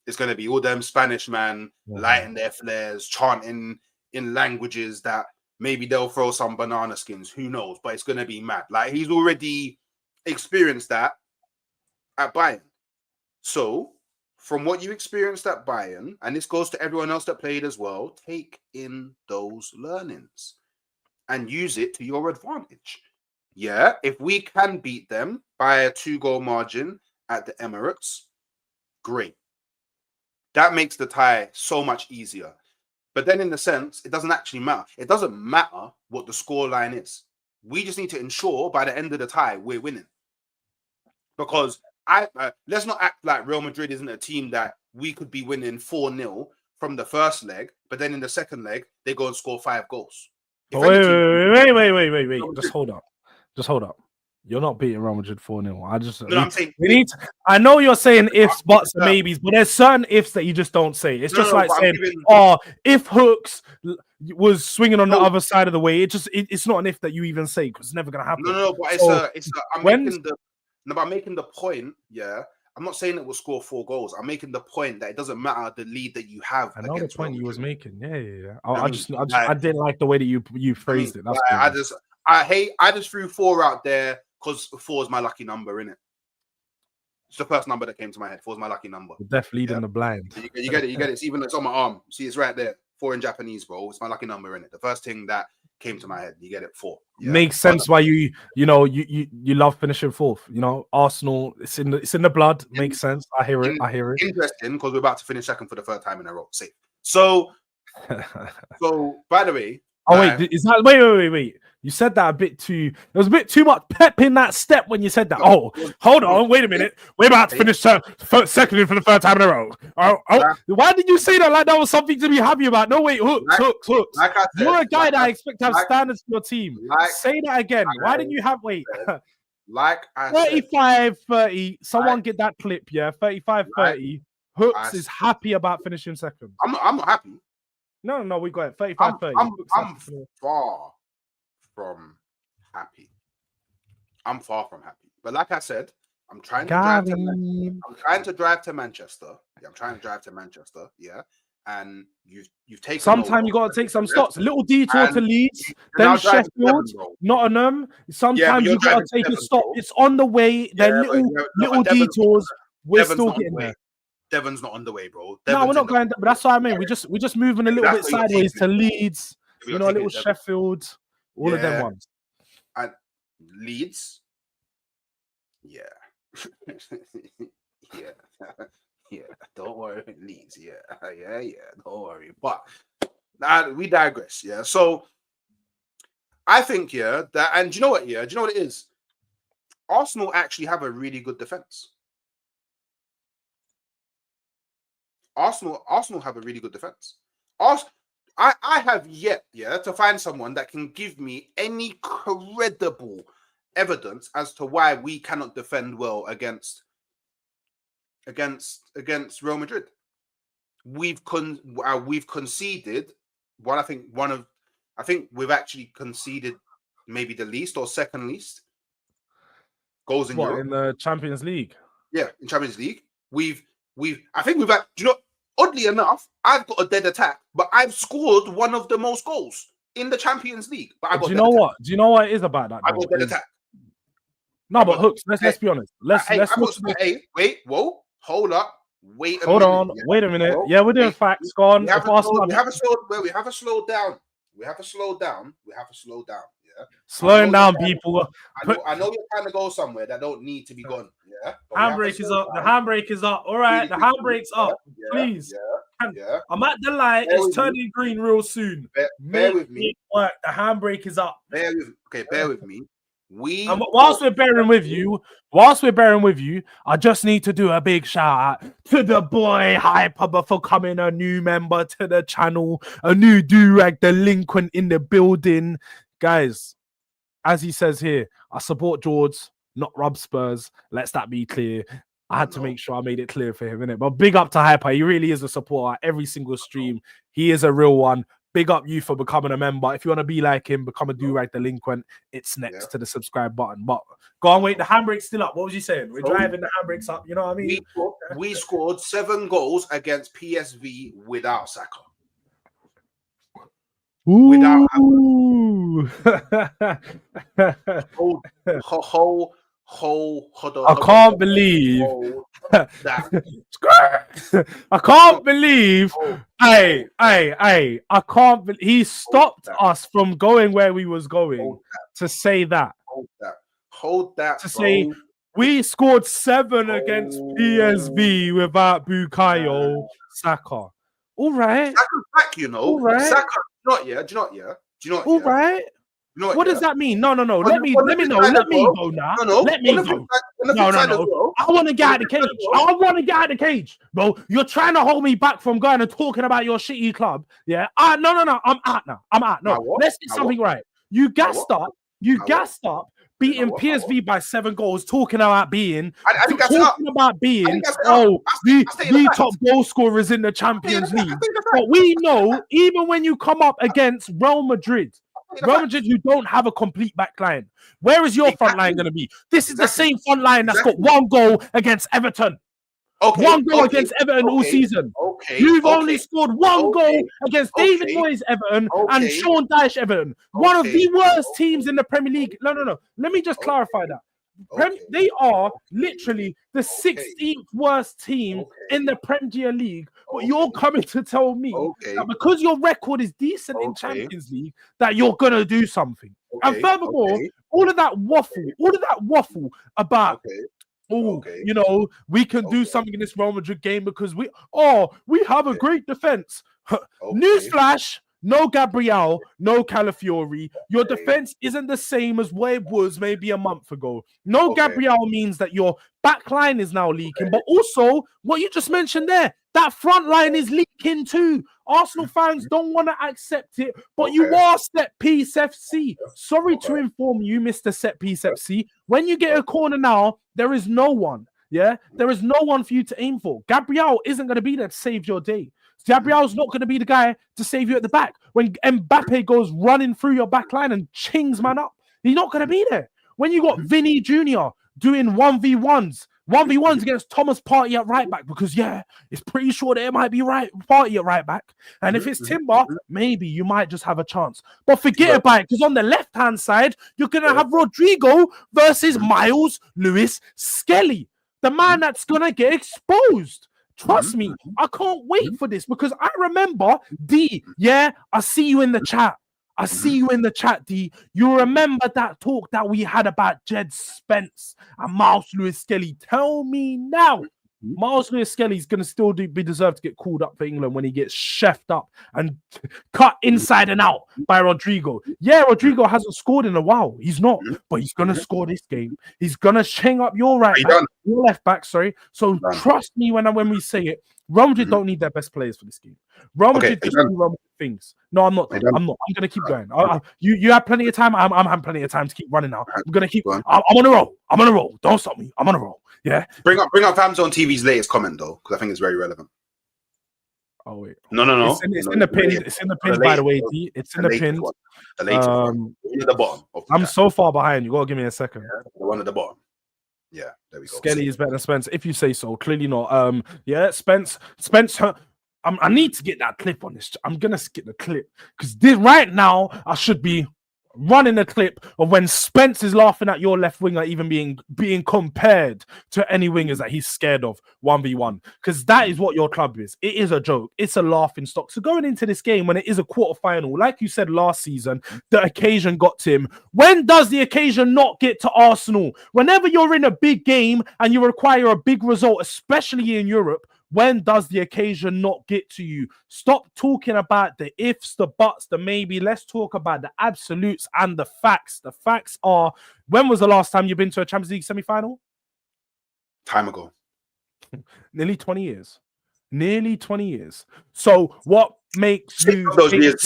It's going to be all them Spanish man lighting their flares, chanting in languages that maybe they'll throw some banana skins. Who knows? But it's going to be mad. Like, he's already experienced that at Bayern. So, from what you experienced at Bayern, and this goes to everyone else that played as well, take in those learnings and use it to your advantage. Yeah, if we can beat them by a 2-goal margin at the Emirates, great. That makes the tie so much easier. But then in the sense, it doesn't actually matter. It doesn't matter what the scoreline is. We just need to ensure by the end of the tie, we're winning. Because let's not act like Real Madrid isn't a team that we could be winning 4-0 from the first leg, but then in the second leg, they go and score 5 goals. Wait. Just hold up. You're not beating Real Madrid 4-0. I'm saying we need. I know you're saying ifs, buts, and no. maybes, but there's certain ifs that you just don't say. It's just like but saying, if Hooks was swinging on the other side of the way, it's not an if that you even say because it's never gonna happen. But I'm making the point. Yeah, I'm not saying it will score 4 goals. I'm making the point that it doesn't matter the lead that you have. I know the point you was making. Yeah. I didn't like the way that you phrased it. That's I just threw 4 out there because 4 is my lucky number, innit? It's the first number that came to my head. 4 is my lucky number. The deaf leading the blind. You get it. It's even it's on my arm. See, it's right there. 4 in Japanese, bro. It's my lucky number, innit? The first thing that came to my head. You get it. 4. Yeah? Makes sense why you love finishing 4th. You know, Arsenal. It's in the blood. Makes sense. I hear it. Interesting because we're about to finish 2nd for the 3rd time in a row. See. So by the way. Oh wait, is that wait? You said that a bit too. There was a bit too much pep in that step when you said that. Oh, hold on, wait a minute. We're about to finish 2nd for the 3rd time in a row. Why did you say that like that was something to be happy about? No, wait, Hooks. Like I said, you're a guy that I expect to have standards for your team. Say that again. Why didn't you have like I 35-30? Someone get that clip, yeah. 35-30. Hooks is happy about finishing 2nd. I'm not happy. No, we got it. 35-30. I'm far from happy. I'm far from happy. But like I said, I'm trying to drive to Manchester. Yeah, I'm trying to drive to Manchester. Yeah. And you've taken sometimes you gotta take some stops. A little detour to Leeds, then Sheffield, Nottingham. Sometimes you gotta take a stop. It's on the way. Then little detours. We're still getting there. Devon's not on the way, bro. No, we're not going there, but that's what I mean. We're just moving a little bit sideways to Leeds, a little Sheffield, all of them ones. And Leeds, yeah. yeah. Don't worry, Leeds, yeah. Don't worry. But we digress, yeah. So I think, that, and do you know what? Yeah, do you know what it is? Arsenal actually have a really good defense. Arsenal have a really good defense. I have yet, to find someone that can give me any credible evidence as to why we cannot defend well against Real Madrid. We've conceded I think we've actually conceded maybe the least or second least goals in Europe. In the Champions League. Yeah, in Champions League. I think we've had, do you know, oddly enough, I've got a dead attack, but I've scored one of the most goals in the Champions League. But do you know what? Do you know what it is about that? I got dead attack. No, but Hooks, let's be honest. Let's wait, whoa, hold up. Hold on, wait a minute. Yeah, we're doing facts. Go on. We have to slow down. Yeah. Slowing down, people. I know you're trying to go somewhere that don't need to be gone. Yeah. Handbrake is up. The handbrake is up. All right, the handbrake's up. Please. Yeah. I'm at the light. It's turning green real soon. Bear with me. The handbrake is up. Bear with me. Whilst we're bearing with you, I just need to do a big shout out to the boy Hyper for coming a new member to the channel, a new Durag delinquent in the building. Guys, as he says here, I support Jords, not rub Spurs. Let's that be clear. I had to make sure I made it clear for him, innit? But big up to Hyper. He really is a supporter. Every single stream, he is a real one. Big up you for becoming a member. If you want to be like him, become a Durag delinquent. It's next to the subscribe button. But go on, wait. The handbrake's still up. What was you saying? We're driving the handbrakes up. You know what I mean? We scored 7 goals against PSV without Saka. Ooh. I can't believe I can't belive. Hey, I can't believe he stopped us from going where we was going to say that. Hold that. To say we scored 7 against PSV without Bukayo Saka. All right. Saka's back, you know. All right. Saka, do you know what? All right. What does that mean? No. Let me know. Let me go now. Let me go. No. I want to get out of the cage. Bro, you're trying to hold me back from going and talking about your shitty club. Yeah. No. I'm out now. No. Let's get something right. You gassed up beating PSV by 7 goals, talking about being, I think that's up. talking about being, that's oh, I the top goal scorers in the Champions League. But we know, even when you come up against Real Madrid, you don't have a complete back line. Where is your front line going to be? This is the same front line that's got 1 goal against Everton. Okay, 1 goal against Everton all season. You've only scored 1 goal against David Moyes Everton and Sean Dyche Everton. One of the worst teams in the Premier League. No. Let me just clarify that. They are literally the 16th worst team in the Premier League. But you're coming to tell me that because your record is decent in Champions League, that you're going to do something. And furthermore, all of that waffle about you know, we can do something in this Real Madrid game because we have a great defense. Newsflash, no Gabriel, no Calafiori. Your defense isn't the same as what it was maybe a month ago. No Gabriel means that your back line is now leaking, but also what you just mentioned there, that front line is leaking too. Arsenal fans don't want to accept it, but you are set piece FC. Sorry to inform you, Mr. Set Piece FC. When you get a corner now, there is no one. Yeah, there is no one for you to aim for. Gabriel isn't going to be there to save your day. Gabriel's not going to be the guy to save you at the back. When Mbappe goes running through your back line and chings man up, he's not going to be there. When you got Vinny Jr. doing 1v1s against Thomas Partey at right back, because it's pretty sure that it might be Partey at right back. And if it's Timber, maybe you might just have a chance. But forget about it, because on the left-hand side, you're going to have Rodrigo versus Miles Lewis Skelly, the man that's going to get exposed. Trust me, I can't wait for this, because I remember, D, I see you in the chat. I see you in the chat, D. You remember that talk that we had about Jed Spence and Miles Lewis Skelly. Tell me now, Miles Lewis Skelly is going to still be deserved to get called up for England when he gets chefed up and cut inside and out by Rodrigo. Yeah, Rodrigo hasn't scored in a while. He's not, but he's going to score this game. He's going to chain up your your left back, sorry. So trust me when we say it. Real Madrid don't need their best players for this game. Real Madrid just do Real Madrid things. No, I'm not. I'm going to keep going. You have plenty of time. I'm having plenty of time to keep running now. I'm going to keep. I'm on a roll. I'm on a roll. Don't stop me. I'm on a roll. Yeah. Bring up Fams on TV's latest comment though, because I think it's very relevant. Oh wait. No. It's in the pin. It's in the pin, by the way. D. It's in the pin. The latest one. At the bottom. I'm so far behind. You gotta give me a second. The one at the bottom. Yeah, there we go. Skelly is better than Spence, if you say so. Clearly not. Spence. I need to get that clip on this. I'm gonna skip the clip because right now I should be running a clip of when Spence is laughing at your left winger even being compared to any wingers that he's scared of 1v1, because that is what your club is. It is a joke. It's a laughing stock. So going into this game when it is a quarterfinal, like you said last season, the occasion got to him. When does the occasion not get to Arsenal? Whenever you're in a big game and you require a big result, especially in Europe, when does the occasion not get to you? Stop talking about the ifs, the buts, the maybe. Let's talk about the absolutes and the facts. The facts are, when was the last time you've been to a Champions League semi-final? Time ago. Nearly 20 years. Nearly 20 years. So what makes you get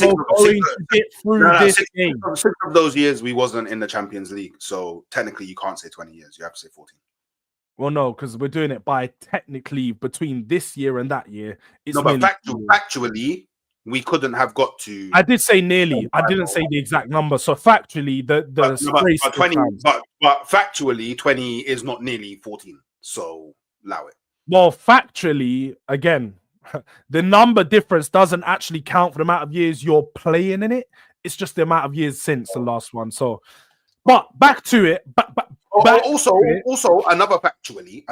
through this game? 6 of those years we wasn't in the Champions League. So technically you can't say 20 years. You have to say 14. Well, no, because we're doing it by technically between this year and that year. No, but factually, we couldn't have got to. I did say nearly. I didn't say the exact number. So factually, but 20. But factually, 20 is not nearly 14. So allow it. Well, factually, again, the number difference doesn't actually count for the amount of years you're playing in it. It's just the amount of years since the last one. So, but back to it. Also, another factually,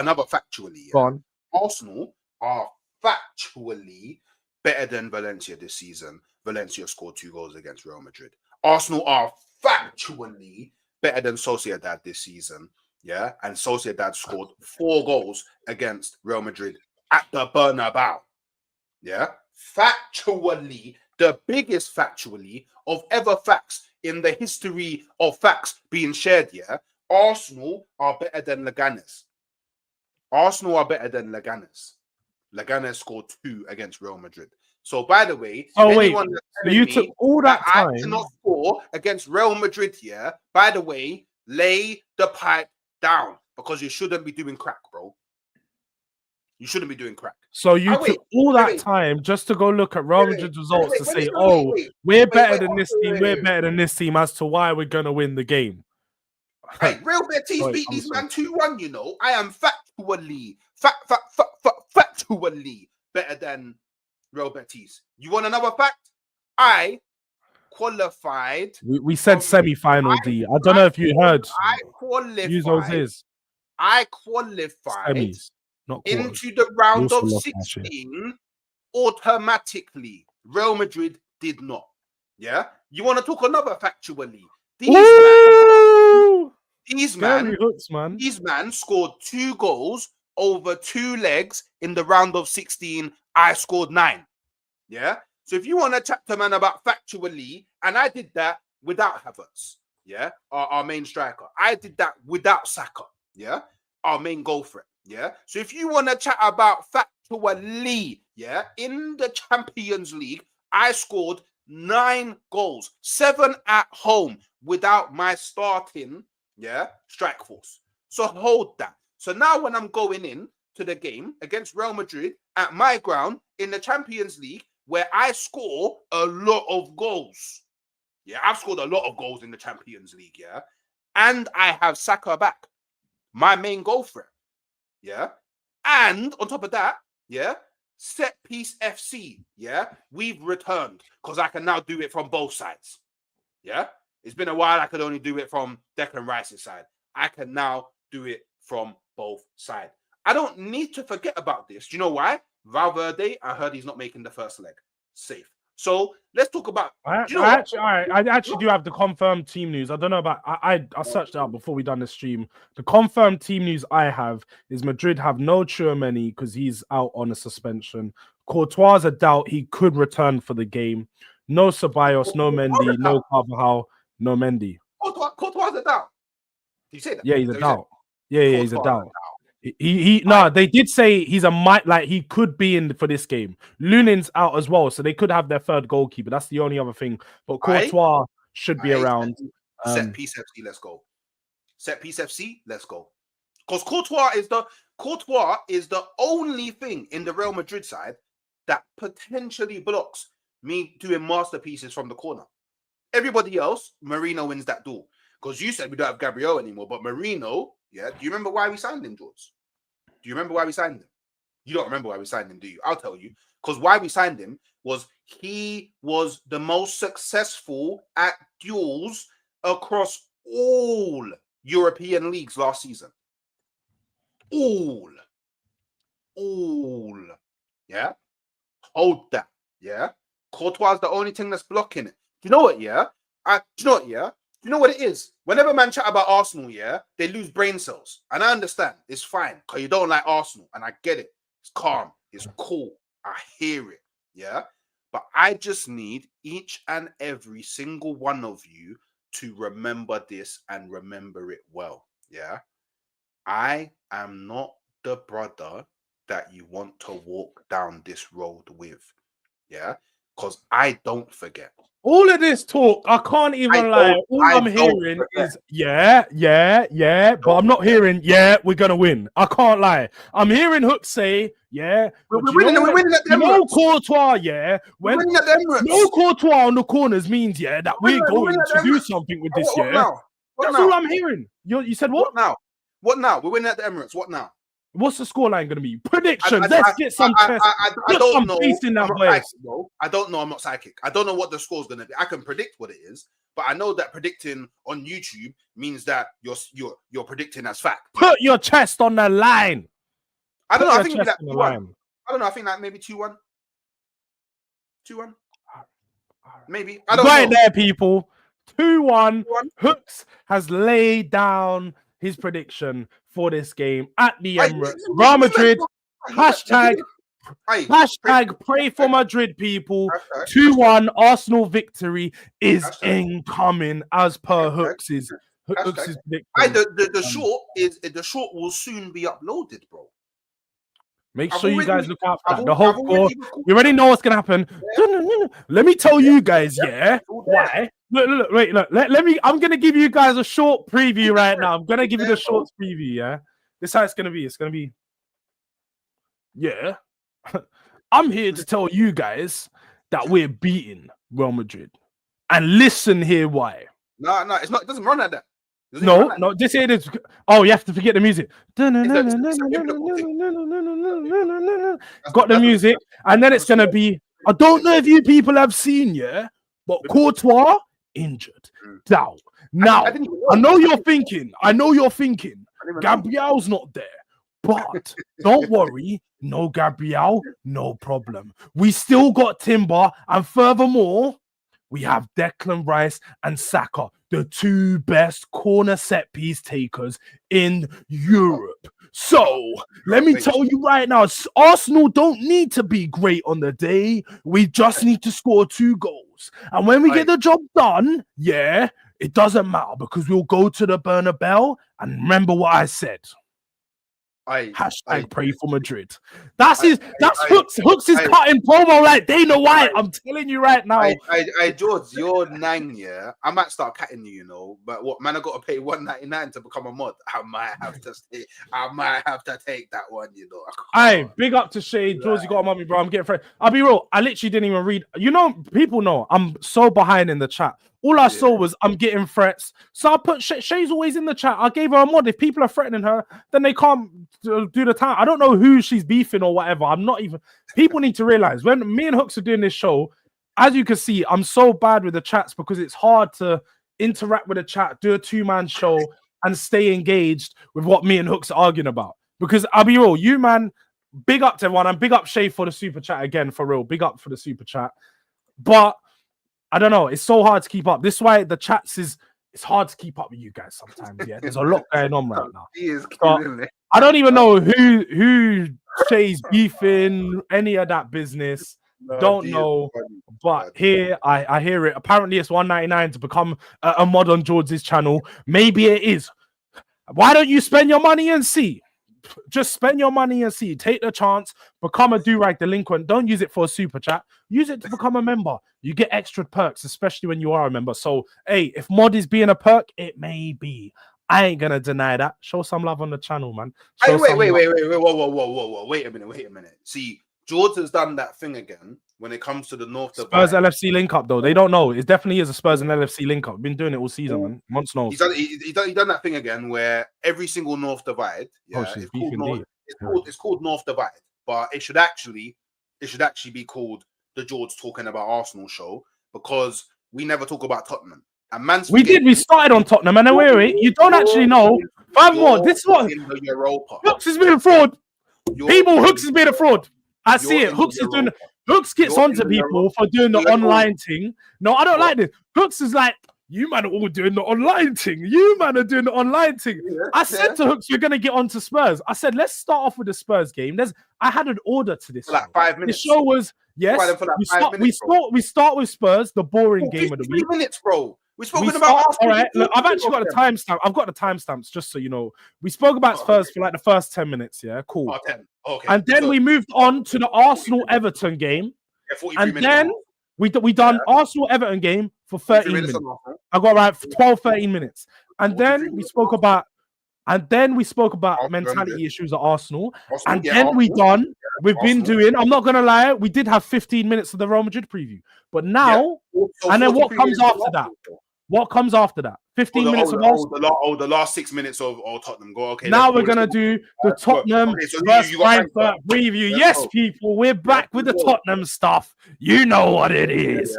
Arsenal are factually better than Valencia this season. Valencia scored 2 goals against Real Madrid. Arsenal are factually better than Sociedad this season. Yeah, and Sociedad scored 4 goals against Real Madrid at the Bernabeu. Yeah, factually, the biggest factually of ever facts in the history of facts being shared. Yeah. Arsenal are better than Leganes. Leganes scored 2 against Real Madrid. So, by the way, you took all that time to not score against Real Madrid here. By the way, Lay the pipe down because you shouldn't be doing crack, bro. You shouldn't be doing crack. So you took all that time just to go look at Real Madrid's results to say, we're better than this team, we're better than this team as to why we're going to win the game. Hey, Real Betis beat these man 2-1, you know. I am factually better than Real Betis. You want another fact? I qualified. We said semi-final, D. I don't know if you heard. I qualified. I qualified Semis, not into the round of 16 automatically. Real Madrid did not. Yeah? You want to talk another factually? These man scored 2 goals over 2 legs in the round of 16. I scored 9. Yeah? So if you want to chat to man about factually, and I did that without Havertz, yeah, our main striker. I did that without Saka, yeah, our main goal threat, yeah. So if you want to chat about factually, yeah, in the Champions League, I scored 9 goals, 7 at home without my starting, yeah, strike force. So hold that. So now when I'm going in to the game against Real Madrid at my ground in the Champions League, where I score a lot of goals. Yeah, I've scored a lot of goals in the Champions League, yeah. And I have Saka back, my main goal threat, yeah. And on top of that, yeah, set piece FC, yeah, we've returned because I can now do it from both sides, yeah. It's been a while I could only do it from Declan Rice's side. I can now do it from both sides. I don't need to forget about this. Do you know why? Valverde, I heard he's not making the first leg. Safe. So let's talk about. I actually do have the confirmed team news. I don't know about. I searched it out before we done the stream. The confirmed team news I have is Madrid have no Tchouaméni because he's out on a suspension. Courtois a doubt he could return for the game. No Ceballos, no Mendy, no Carvajal, no Mendy. Courtois a doubt. Did you say that? Yeah, he's a doubt. Yeah, he's a doubt. They did say he's he could be in for this game. Lunin's out as well, so they could have their third goalkeeper. That's the only other thing. But Courtois should be around. Set piece FC, let's go. Set piece FC, let's go. Because Courtois is the only thing in the Real Madrid side that potentially blocks me doing masterpieces from the corner. Everybody else, Marino wins that duel. Because you said we don't have Gabriel anymore, but Marino, yeah. Do you remember why we signed him, Jords? Do you remember why we signed him? You don't remember why we signed him, do you? I'll tell you. Because why we signed him was he was the most successful at duels across all European leagues last season. All. Yeah? Hold that. Yeah? Courtois is the only thing that's blocking it. Do you know what, yeah? You know what it is? Whenever man chat about Arsenal, yeah, they lose brain cells. And I understand. It's fine. Because you don't like Arsenal. And I get it. It's calm. It's cool. I hear it. Yeah. But I just need each and every single one of you to remember this and remember it well. Yeah. I am not the brother that you want to walk down this road with. Yeah. Because I don't forget. All of this talk, I can't even lie. All I'm hearing is, yeah, but I'm not hearing, we're going to win. I can't lie. I'm hearing Hook say, we're winning at the Emirates. No Courtois, When no Courtois on the corners means, that we're going to do something with this, What now? That's all I'm hearing. You said what? What now? We're winning at the Emirates. What now? What's the scoreline going to be? Predictions. Let's get some test. I don't know. I don't know. I'm not psychic. I don't know what the score's going to be. I can predict what it is, but I know that predicting on YouTube means that you're predicting as fact. Put your chest on the line. I don't know. I think that 2-1. I don't know. I think that maybe 2-1. 2-1. Maybe. I don't know. Right there, people. 2-1. Hooks has laid down his prediction for this game at the Emirates. Real Madrid, hashtag pray for Madrid, people. 2-1 Arsenal victory is incoming as per Hooks' prediction. The short will soon be uploaded, bro. Make sure you guys look out for that. The whole score. You already know what's gonna happen. Let me tell you guys, why. Look, wait, look. Let me. I'm gonna give you guys a short preview right now. I'm gonna give you the short preview. Yeah, this is how it's gonna be. It's gonna be. Yeah, I'm here to tell you guys that we're beating Real Madrid, and listen here why. No, it's not. It doesn't run like that. No, this here it is. Oh, you have to forget the music. Got the music, and then it's gonna be. I don't know if you people have seen, yeah, but Courtois injured. Down. Now, I know you're thinking. Gabriel's not there, but don't worry. No Gabriel, no problem. We still got Timber, and furthermore, we have Declan Rice and Saka, the two best corner set piece takers in Europe. So let me tell you right now, Arsenal don't need to be great on the day. We just need to score 2 goals. And when we get the job done, yeah, it doesn't matter because we'll go to the Bernabeu and remember what I said. Hashtag pray for Madrid. That's Hooks. Hooks is cutting promo like Dana White. I'm telling you right now. Jords, you're 9, yeah. I might start catting you, But what, man? I got to pay $1.99 to become a mod. I might have to take that one, Hey, big up to Shade. Jords, you got a mummy, bro. I'm getting friend. I'll be real. I literally didn't even read. People know I'm so behind in the chat. All I saw was I'm getting threats. So I put Shay's always in the chat. I gave her a mod. If people are threatening her, then they can't do the time. I don't know who she's beefing or whatever. I'm not even. People need to realize when me and Hooks are doing this show, as you can see, I'm so bad with the chats because it's hard to interact with the chat, do a 2-man show, and stay engaged with what me and Hooks are arguing about. Because I'll be real, you man, big up to everyone, and big up Shay for the super chat again, for real. Big up for the super chat. But I don't know. It's so hard to keep up. This is why the chats it's hard to keep up with you guys sometimes. Yeah, there's a lot going on right now. I don't even know who Shay's beefing, any of that business. Don't know. But here I hear it. Apparently it's $1.99 to become a mod on Jords' channel. Maybe it is. Why don't you spend your money and see? Just spend your money and see. Take the chance. Become a Durag delinquent. Don't use it for a super chat. Use it to become a member. You get extra perks, especially when you are a member. So, hey, if mod is being a perk, it may be. I ain't gonna deny that. Show some love on the channel, man. Wait, whoa, wait a minute. See, Jords has done that thing again when it comes to the North Spurs LFC link up, though. They don't know. It definitely is a Spurs and LFC link up. Been doing it all season, man. Months knows. He's done that thing again where every single North divide, it's called North Divide, but it should actually be called the Jords Talking About Arsenal show because we never talk about Tottenham. And we started on Tottenham, and you don't actually know. Furthermore, this is what Hooks has been a fraud. Hooks has been a fraud. I see it. Hooks gets onto people for doing the online thing. No, I don't like this. Hooks is like, you man are all doing the online thing. I said to Hooks, we're gonna get onto Spurs. I said, let's start off with the Spurs game. I had an order to this. For like 5 minutes. The show was we start with Spurs, the boring game of the week. 3 minutes, bro. We spoke about Arsenal. All right, look, I've actually got the timestamp. I've got the timestamps just so you know. We spoke about Spurs for like the first 10 minutes. Yeah, cool. 10. Okay. And then we moved on to the Arsenal-Everton game. Yeah, and then we done Arsenal-Everton game for 13 minutes. I got like 12, 13 minutes. And then we spoke about mentality issues at Arsenal. And then we've been doing, I'm not going to lie, we did have 15 minutes of the Real Madrid preview. But now, and then what comes after that? What comes after that? 15 minutes of Arsenal. The last 6 minutes of Tottenham. Go, okay. Now we're going to do the Tottenham versus Frankfurt preview. Yes, people, we're back with the Tottenham stuff. You know what it is.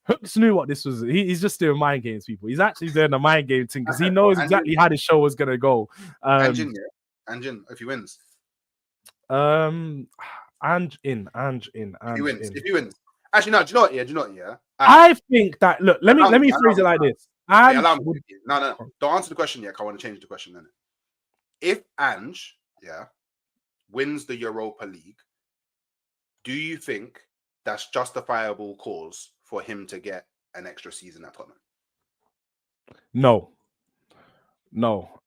Hooks knew what this was. He's just doing mind games, people. He's actually doing the mind game thing because he knows exactly how the show was going to go. Anjin, if he wins. If he wins. Actually, no, do you know what? Yeah. I think that, look, let me phrase it like this. No. Don't answer the question yet. I want to change the question then. If Ange, wins the Europa League, do you think that's justifiable cause for him to get an extra season at Tottenham? No.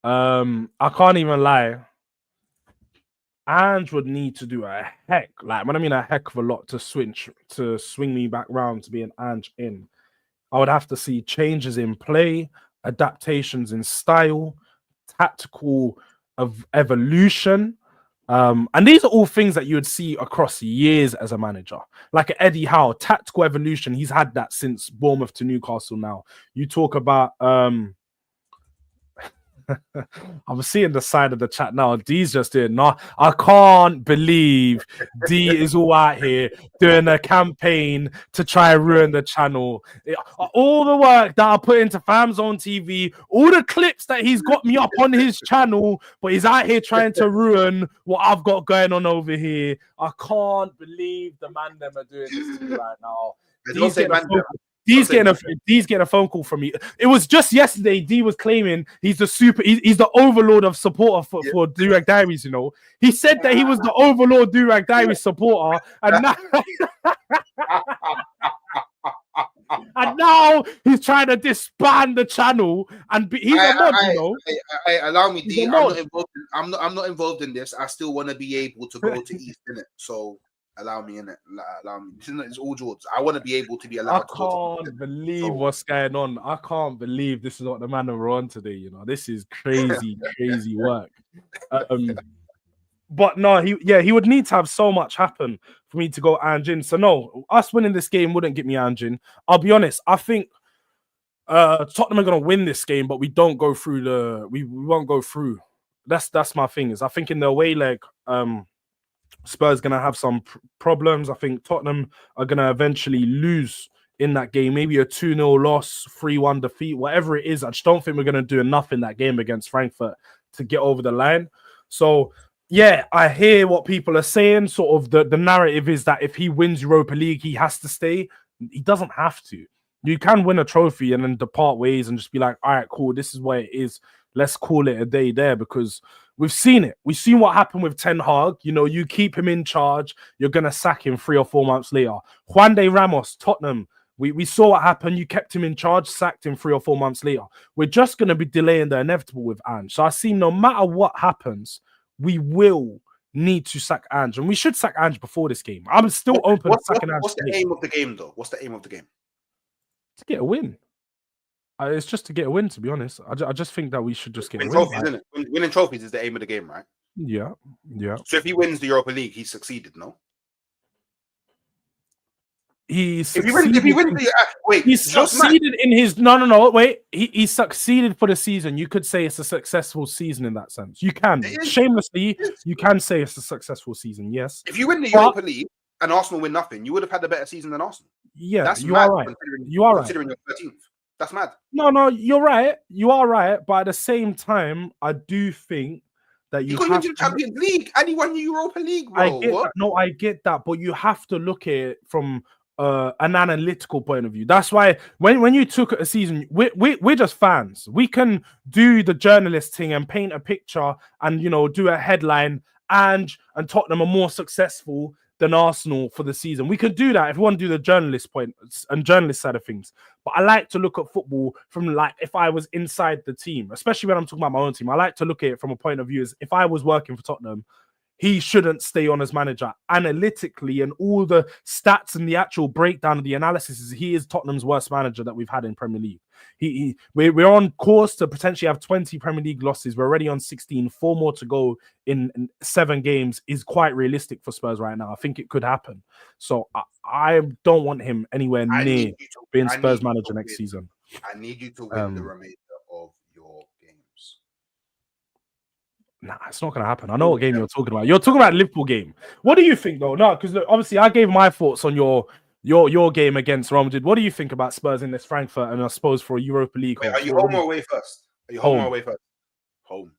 I can't even lie. Ange would need to do a heck of a lot to swing me back round to be an Ange in. I would have to see changes in play, adaptations in style, tactical of evolution. And these are all things that you would see across years as a manager. Like Eddie Howe, tactical evolution, he's had that since Bournemouth to Newcastle now. You talk about I'm seeing the side of the chat now. D's just doing no. I can't believe D is all out here doing a campaign to try and ruin the channel. All the work that I put into Fams on TV, all the clips that he's got me up on his channel, but he's out here trying to ruin what I've got going on over here. I can't believe the man them are doing this to me right now. D's getting a phone call from me. It was just yesterday. D was claiming he's the overlord of supporter for Durag Diaries. You know, he said that he was the overlord Durag Diaries supporter, and now, and now he's trying to disband the channel. And he's a mod, you know. Allow me, D. I'm not involved in this. I still want to be able to go to East in it. So. Allow me in it. Allow me. It's all Jords. I want to be able to be allowed. I can't believe what's going on. I can't believe this is what the man are on today. You know, this is crazy, crazy work. But no, he would need to have so much happen for me to go Anjin. So no, us winning this game wouldn't get me Anjin. I'll be honest. I think Tottenham are gonna win this game, but we don't go through we won't go through. That's my thing. Is I think in the away leg, Spurs going to have some problems. I think Tottenham are going to eventually lose in that game. Maybe a 2-0 loss, 3-1 defeat, whatever it is. I just don't think we're going to do enough in that game against Frankfurt to get over the line. So, yeah, I hear what people are saying. Sort of the narrative is that if he wins Europa League, he has to stay. He doesn't have to. You can win a trophy and then depart ways and just be like, all right, cool, this is what it is. Let's call it a day there, because we've seen it. We've seen what happened with Ten Hag. You know, you keep him in charge, you're going to sack him 3 or 4 months later. Juan de Ramos, Tottenham, we saw what happened. You kept him in charge, sacked him 3 or 4 months later. We're just going to be delaying the inevitable with Ange. So I see no matter what happens, we will need to sack Ange. And we should sack Ange before this game. I'm still open to sacking Ange. What's the aim of the game, though? What's the aim of the game? To get a win. It's just to get a win, to be honest. I just think that we should just get a win. Trophies, isn't it? Winning trophies is the aim of the game, right? Yeah. So if he wins the Europa League, he's succeeded, no? He succeeded in his wait. He succeeded for the season. You could say it's a successful season in that sense. You can shamelessly, you can say it's a successful season. Yes. If you win the Europa League and Arsenal win nothing, you would have had a better season than Arsenal. Yeah, that's you mad. are right. You are right. Considering you're 13th, that's mad. No, you're right. You are right. But at the same time, I do think that you have to the Champions League and he won the Europa League, bro. I get that, but you have to look at it from an analytical point of view. That's why when you took a season, we're just fans. We can do the journalist thing and paint a picture and do a headline. And Tottenham are more successful than Arsenal for the season. We could do that if we want to do the journalist point and journalist side of things. But I like to look at football from like if I was inside the team, especially when I'm talking about my own team. I like to look at it from a point of view as if I was working for Tottenham, he shouldn't stay on as manager. Analytically and all the stats and the actual breakdown of the analysis is he is Tottenham's worst manager that we've had in Premier League. We're on course to potentially have 20 Premier League losses. We're already on 16, 4 more to go in 7 games is quite realistic for Spurs right now. I think it could happen. So I don't want him anywhere near being Spurs manager next season. I need you to win the remainder of your games. Nah, it's not going to happen. I know what game you're talking about. You're talking about Liverpool game. What do you think, though? No, because obviously I gave my thoughts on your game against Real Madrid. What do you think about Spurs in this Frankfurt and I suppose for a Europa League? Wait, are you home or away first? Are you home or away first? Home.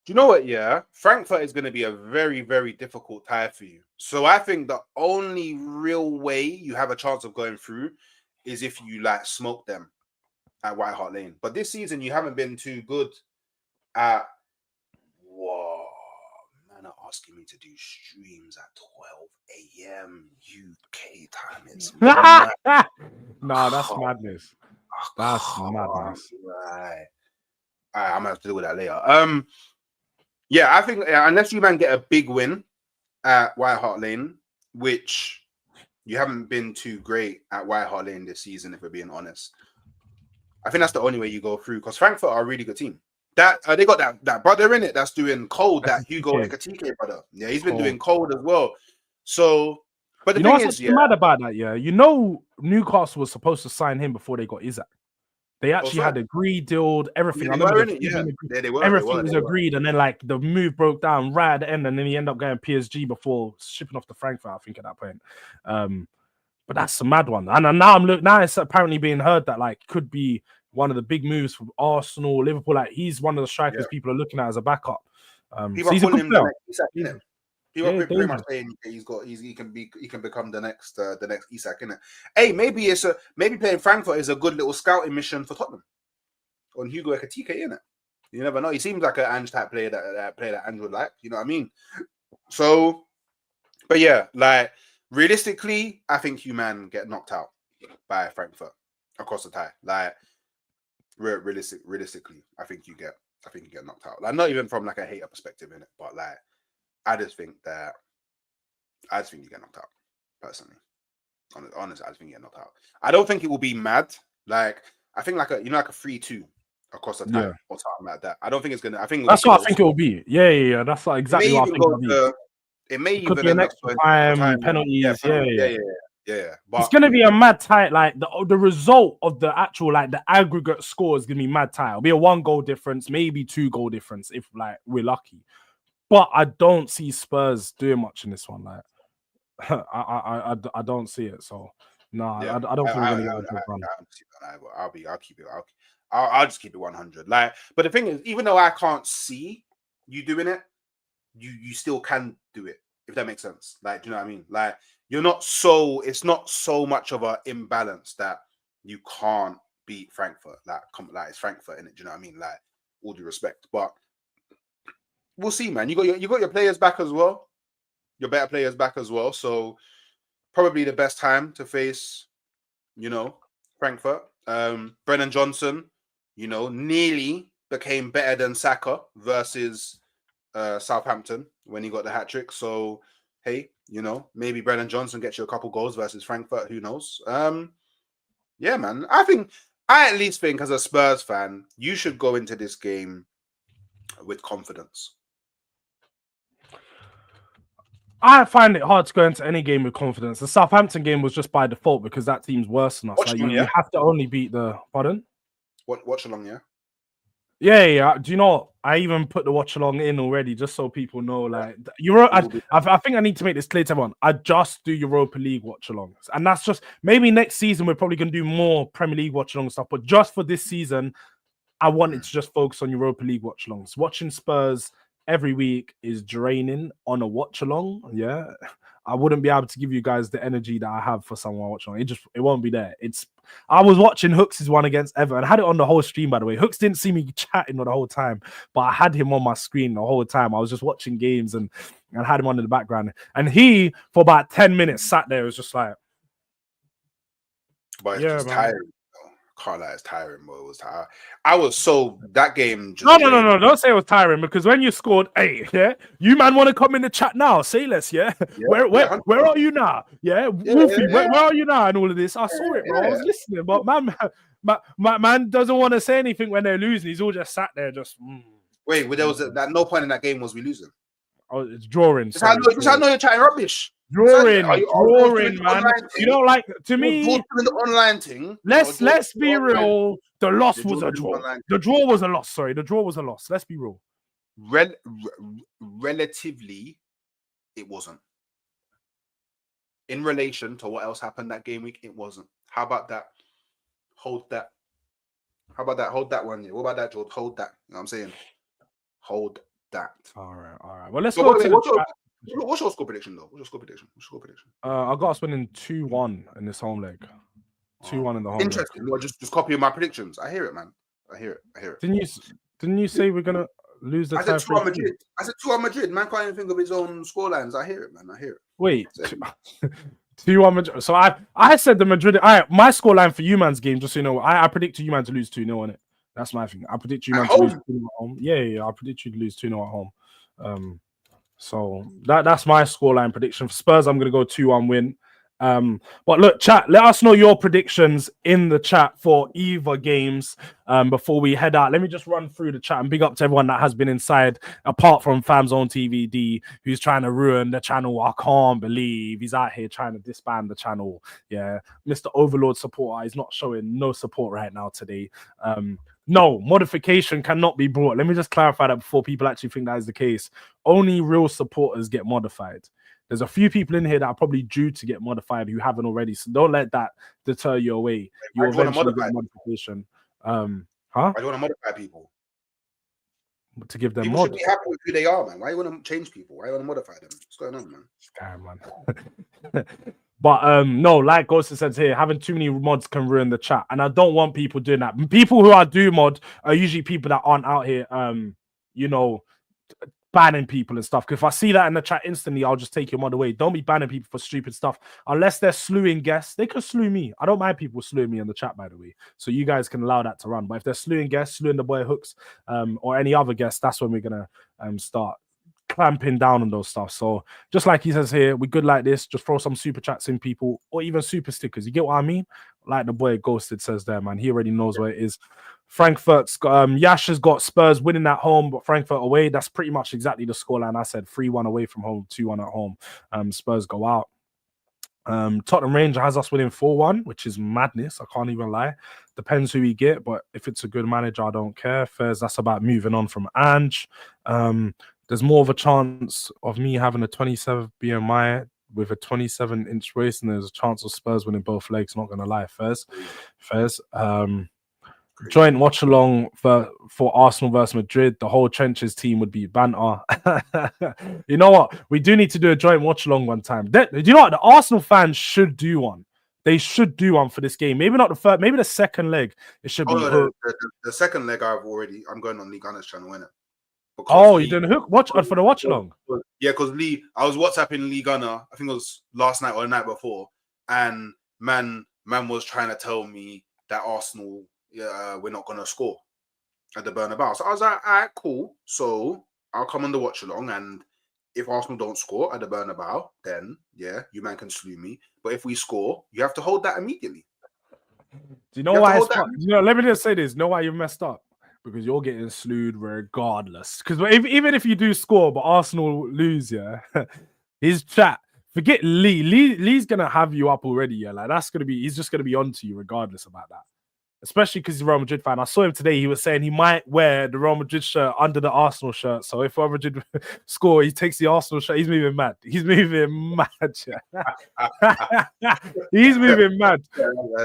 Do you know what? Yeah, Frankfurt is going to be a very, very difficult tie for you. So I think the only real way you have a chance of going through is if you smoke them at White Hart Lane. But this season you haven't been too good at. Whoa, man are asking me to do streams at 12 a.m. UK time. It's nah, that's madness. That's madness. Right. I'm gonna have to deal with that later. Yeah, I think unless you man get a big win at White Hart Lane, which you haven't been too great at White Hart Lane this season, if we're being honest. I think that's the only way you go through because Frankfurt are a really good team. That they got that brother in it that's doing cold, that Hugo Ekitike brother. Yeah, he's been doing cold as well. So, but the thing is, mad about that, yeah. Newcastle was supposed to sign him before they got Isaac. They actually had agreed, deal, everything. Everything was agreed, and then like the move broke down right at the end, and then he ended up going PSG before shipping off to Frankfurt. I think at that point. But that's a mad one. And now it's apparently being heard that like could be one of the big moves from Arsenal, Liverpool. Like he's one of the strikers people are looking at as a backup. People are calling him the next Isak, People are pretty much saying he can become the next Isak, innit? Hey, maybe playing Frankfurt is a good little scouting mission for Tottenham on Hugo Ekitike, innit? You never know. He seems like an Ange type player that Ange would like. You know what I mean? So, but yeah, like. Realistically, I think you man get knocked out by Frankfurt across the tie. Like realistically, I think you get knocked out. Like not even from like a hater perspective in it, but like I just think you get knocked out personally. Honestly, I just think you get knocked out. I don't think it will be mad. Like I think like a 3-2 across the tie or something like that. I don't think it's gonna. I think that's what I think it will be. Yeah. That's like exactly what I think it'll be. It may could even be an extra time, penalties. Yeah. But it's gonna be a mad tie. Like the result of the actual like the aggregate score is gonna be mad tie. It'll be a 1-goal difference, maybe 2-goal difference if like we're lucky. But I don't see Spurs doing much in this one. Like I don't see it. So no, I don't think we're gonna get into run. I'll just keep it 100. Like, but the thing is, even though I can't see you doing it. You still can do it, if that makes sense. Like, do you know what I mean? Like, it's not so much of an imbalance that you can't beat Frankfurt. Like it's Frankfurt, innit? Do you know what I mean? Like, all due respect. But we'll see, man. You got your players back as well. Your better players back as well. So probably the best time to face, Frankfurt. Brennan Johnson, nearly became better than Saka versus Southampton when he got the hat-trick. So hey, maybe Brennan Johnson gets you a couple goals versus Frankfurt. Who knows? Yeah, man. I at least think as a Spurs fan, you should go into this game with confidence. I find it hard to go into any game with confidence. The Southampton game was just by default because that team's worse than us. You have to only beat the pardon. Watch along, yeah. Yeah. Do you know? I even put the watch along in already, just so people know. Like I think I need to make this clear to everyone. I just do Europa League watch alongs, and that's just maybe next season we're probably gonna do more Premier League watch along stuff. But just for this season, I wanted to just focus on Europa League watch alongs. Watching Spurs every week is draining on a watch along. Yeah, I wouldn't be able to give you guys the energy that I have for someone watching. It won't be there. I was watching Hooks' one against Everton. I had it on the whole stream, by the way. Hooks didn't see me chatting the whole time, but I had him on my screen the whole time. I was just watching games and had him on in the background. And he, for about 10 minutes, sat there. It was just like, but it's just tiring. Can't lie, it's tiring, but it was tiring. I was so that game. No. Don't say it was tiring because when you scored 8, you man want to come in the chat now. Say less, Where are you now? Wolfie, where are you now? And all of this, I saw it, bro. I was listening, but my man doesn't want to say anything when they're losing. He's all just sat there, just. Wait, there was at no point in that game was we losing. Oh, it's drawing. I know you're chatting rubbish. Drawing, man. You don't like to me. The online thing. Let's be real. The loss was a draw. The draw was a loss. Sorry, the draw was a loss. Let's be real. Relatively, it wasn't. In relation to what else happened that game week, it wasn't. How about that? Hold that. How about that? Hold that one. Yeah. What about that, Jords? Hold that. You know what I'm saying? Hold that. All right. Well, let's go to what's your score prediction, though? What's your score prediction? I got us winning 2-1 in this home leg. 2-1 in the home Interesting. leg. Well, just copying my predictions. I hear it, man. I hear it. Didn't you say we're gonna lose the tie? I said 2-1 Madrid. I said 2-1 Madrid. Man can't even think of his own scorelines. I hear it, man. I hear it. Wait. 2-1 Madrid. So I said the Madrid. My scoreline for you man's game, just so you know, I predicted you man to lose 2-0 on it. That's my thing. I predict you man to lose 2-0 at home. Yeah. I predict you to lose 2-0 at home. So that's my scoreline prediction. For Spurs, I'm going to go 2-1 win. But look, chat, let us know your predictions in the chat for either games before we head out. Let me just run through the chat and big up to everyone that has been inside, apart from Famzone TVD, who's trying to ruin the channel. I can't believe he's out here trying to disband the channel. Yeah, Mr. Overlord supporter is not showing no support right now today. No, modification cannot be brought. Let me just clarify that before people actually think that is the case. Only real supporters get modified. There's a few people in here that are probably due to get modified who haven't already. So don't let that deter you away. You will eventually get modification. I don't want to modify people. To give them people mod. Should be happy with who they are, man. Why you want to change people? Why you want to modify them? What's going on, man? Man. But no, like Ghost says here, having too many mods can ruin the chat. And I don't want people doing that. People who are do mod are usually people that aren't out here you know, banning people and stuff. Because if I see that in the chat instantly, I'll just take your mod away. Don't be banning people for stupid stuff unless they're slewing guests. They could slew me. I don't mind people slewing me in the chat, by the way. So you guys can allow that to run. But if they're slewing guests, slewing the boy Hooks, or any other guests, that's when we're gonna start clamping down on those stuff. So just like he says here, we good like this. Just throw some super chats in, people, or even super stickers. You get what I mean? Like the boy Ghosted says there, man. He already knows where it is. Frankfurt's got Yash has got Spurs winning at home, but Frankfurt away. That's pretty much exactly the scoreline I said. 3-1 away from home, 2-1 at home. Spurs go out. Tottenham Ranger has us winning 4-1, which is madness. I can't even lie. Depends who we get, but if it's a good manager, I don't care. Fairs, that's about moving on from Ange. There's more of a chance of me having a 27 BMI with a 27-inch waist, and there's a chance of Spurs winning both legs. Not gonna lie, Fairs. Joint watch along for Arsenal versus Madrid. The whole trenches team would be banter. You know what? We do need to do a joint watch along one time. Do you know what? The Arsenal fans should do one. They should do one for this game. Maybe not the first, maybe the second leg. It should be. No, the second leg I'm going on Lee Gunner's channel, innit? Oh, you're doing a hook watch for the watch along? Yeah, because I was WhatsApping Lee Gunner, I think it was last night or the night before, and man was trying to tell me that Arsenal, we're not gonna score at the Bernabeu. So I was like, all right, cool. So I'll come on the watch along, and if Arsenal don't score at the Bernabeu, then yeah, you man can slew me. But if we score, you have to hold that immediately. Do you know why? Let me just say this. You know why you messed up? Because you're getting slewed regardless. Because even if you do score, but Arsenal lose, yeah, his chat. Forget Lee. Lee's gonna have you up already, yeah. Like he's just gonna be on to you regardless about that. Especially because he's a Real Madrid fan. I saw him today. He was saying he might wear the Real Madrid shirt under the Arsenal shirt. So if Real Madrid score, he takes the Arsenal shirt. He's moving mad. He's moving mad. He's moving mad.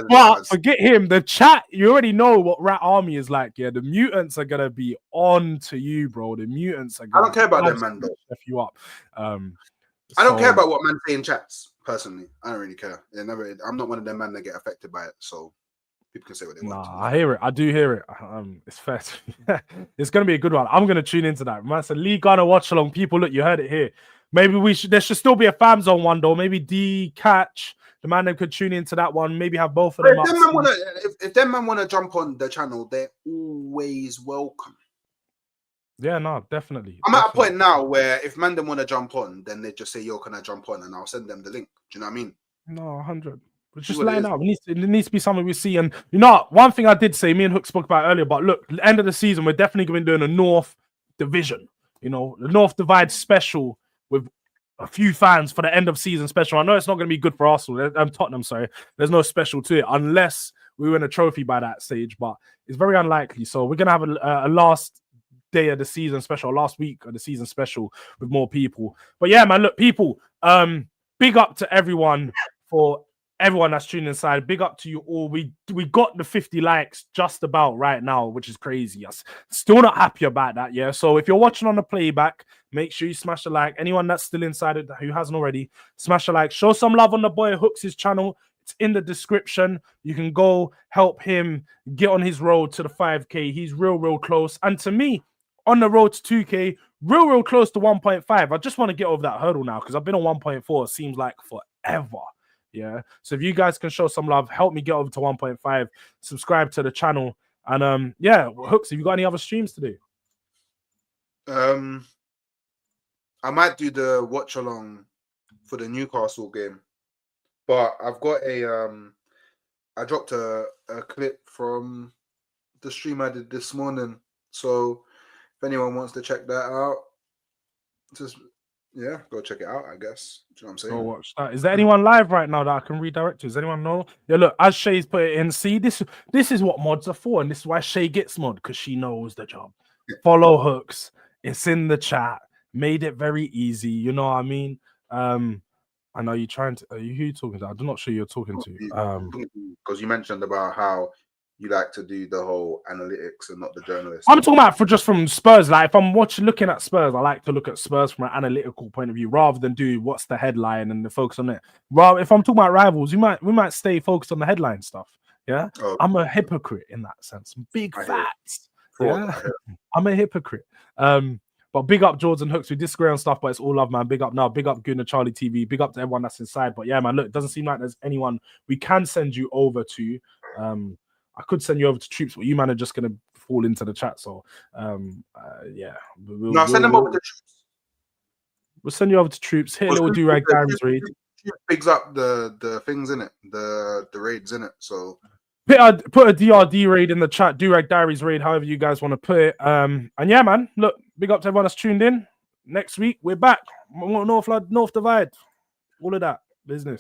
But forget him. The chat, you already know what Rat Army is like. Yeah, the mutants are gonna be on to you, bro. The mutants are. I don't care about them, man. Though. You up. I don't care about what man say in chats. Personally, I don't really care. I'm not one of them man that get affected by it. So. People can say what they want. I hear it. I do hear it. It's fair. It's going to be a good one. I'm going to tune into that. Man, so Lee Gunner watch along. People, look, you heard it here. Maybe there should still be a fan zone one, though. Maybe D Catch, the man that could tune into that one. Maybe have both of them up. If them man want to jump on the channel, they're always welcome. Yeah, no, definitely. I'm at a point now where if man them want to jump on, then they just say, yo, can I jump on? And I'll send them the link. Do you know what I mean? No, 100. We're just laying out. It needs to be something we see. And you know, one thing I did say, me and Hook spoke about earlier, but look, the end of the season, we're definitely going to be doing a North Division. You know, the North Divide special with a few fans for the end of season special. I know it's not going to be good for Arsenal. Tottenham, sorry. There's no special to it unless we win a trophy by that stage, but it's very unlikely. So we're going to have a last day of the season special, last week of the season special with more people. But yeah, man, look, people, big up to everyone for everyone that's tuning inside. Big up to you all. We got the 50 likes just about right now, which is crazy. Still not happy about that, yeah? So if you're watching on the playback, make sure you smash a like. Anyone that's still inside it who hasn't already, smash a like. Show some love on the boy Hooks' channel. It's in the description. You can go help him get on his road to the 5K. He's real close. And to me, on the road to 2K, real close to 1.5. I just want to get over that hurdle now because I've been on 1.4. It seems like forever. Yeah. So if you guys can show some love, help me get over to 1.5. Subscribe to the channel. And yeah, Hooks, have you got any other streams to do? I might do the watch along for the Newcastle game. But I've got I dropped a clip from the stream I did this morning. So if anyone wants to check that out, just go check it out, I guess. Do you know what I'm saying? Go watch that. Is there anyone live right now that I can redirect to? Does anyone know? Yeah, look, as Shay's put it in, see, this is what mods are for, and this is why Shay gets mod, because she knows the job. Follow hooks. It's in the chat. Made it very easy. You know what I mean? I know you're trying to. Are you who you talking to? I'm not sure you're talking to. Because you mentioned about how you like to do the whole analytics and not the journalist. I'm talking about just from Spurs. Like if I'm looking at Spurs, I like to look at Spurs from an analytical point of view rather than do what's the headline and the focus on it. Well, if I'm talking about rivals, we might stay focused on the headline stuff. Yeah, I'm a hypocrite in that sense. Big facts. Yeah, I'm a hypocrite. But big up Jords and Hooks. We disagree on stuff, but it's all love, man. Big up now. Big up Gunnar Charlie TV. Big up to everyone that's inside. But yeah, man, look, it doesn't seem like there's anyone we can send you over to. I could send you over to Troops, but you man are just gonna fall into the chat. So yeah. No, send them over to Troops. We'll send you over to Troops. Hit a little Durag Diaries raid. Picks up the things in it, the raids in it. So put a DRD raid in the chat, Durag Diaries raid, however you guys want to put it. And yeah, man, look, big up to everyone that's tuned in. Next week we're back. North Divide, all of that business.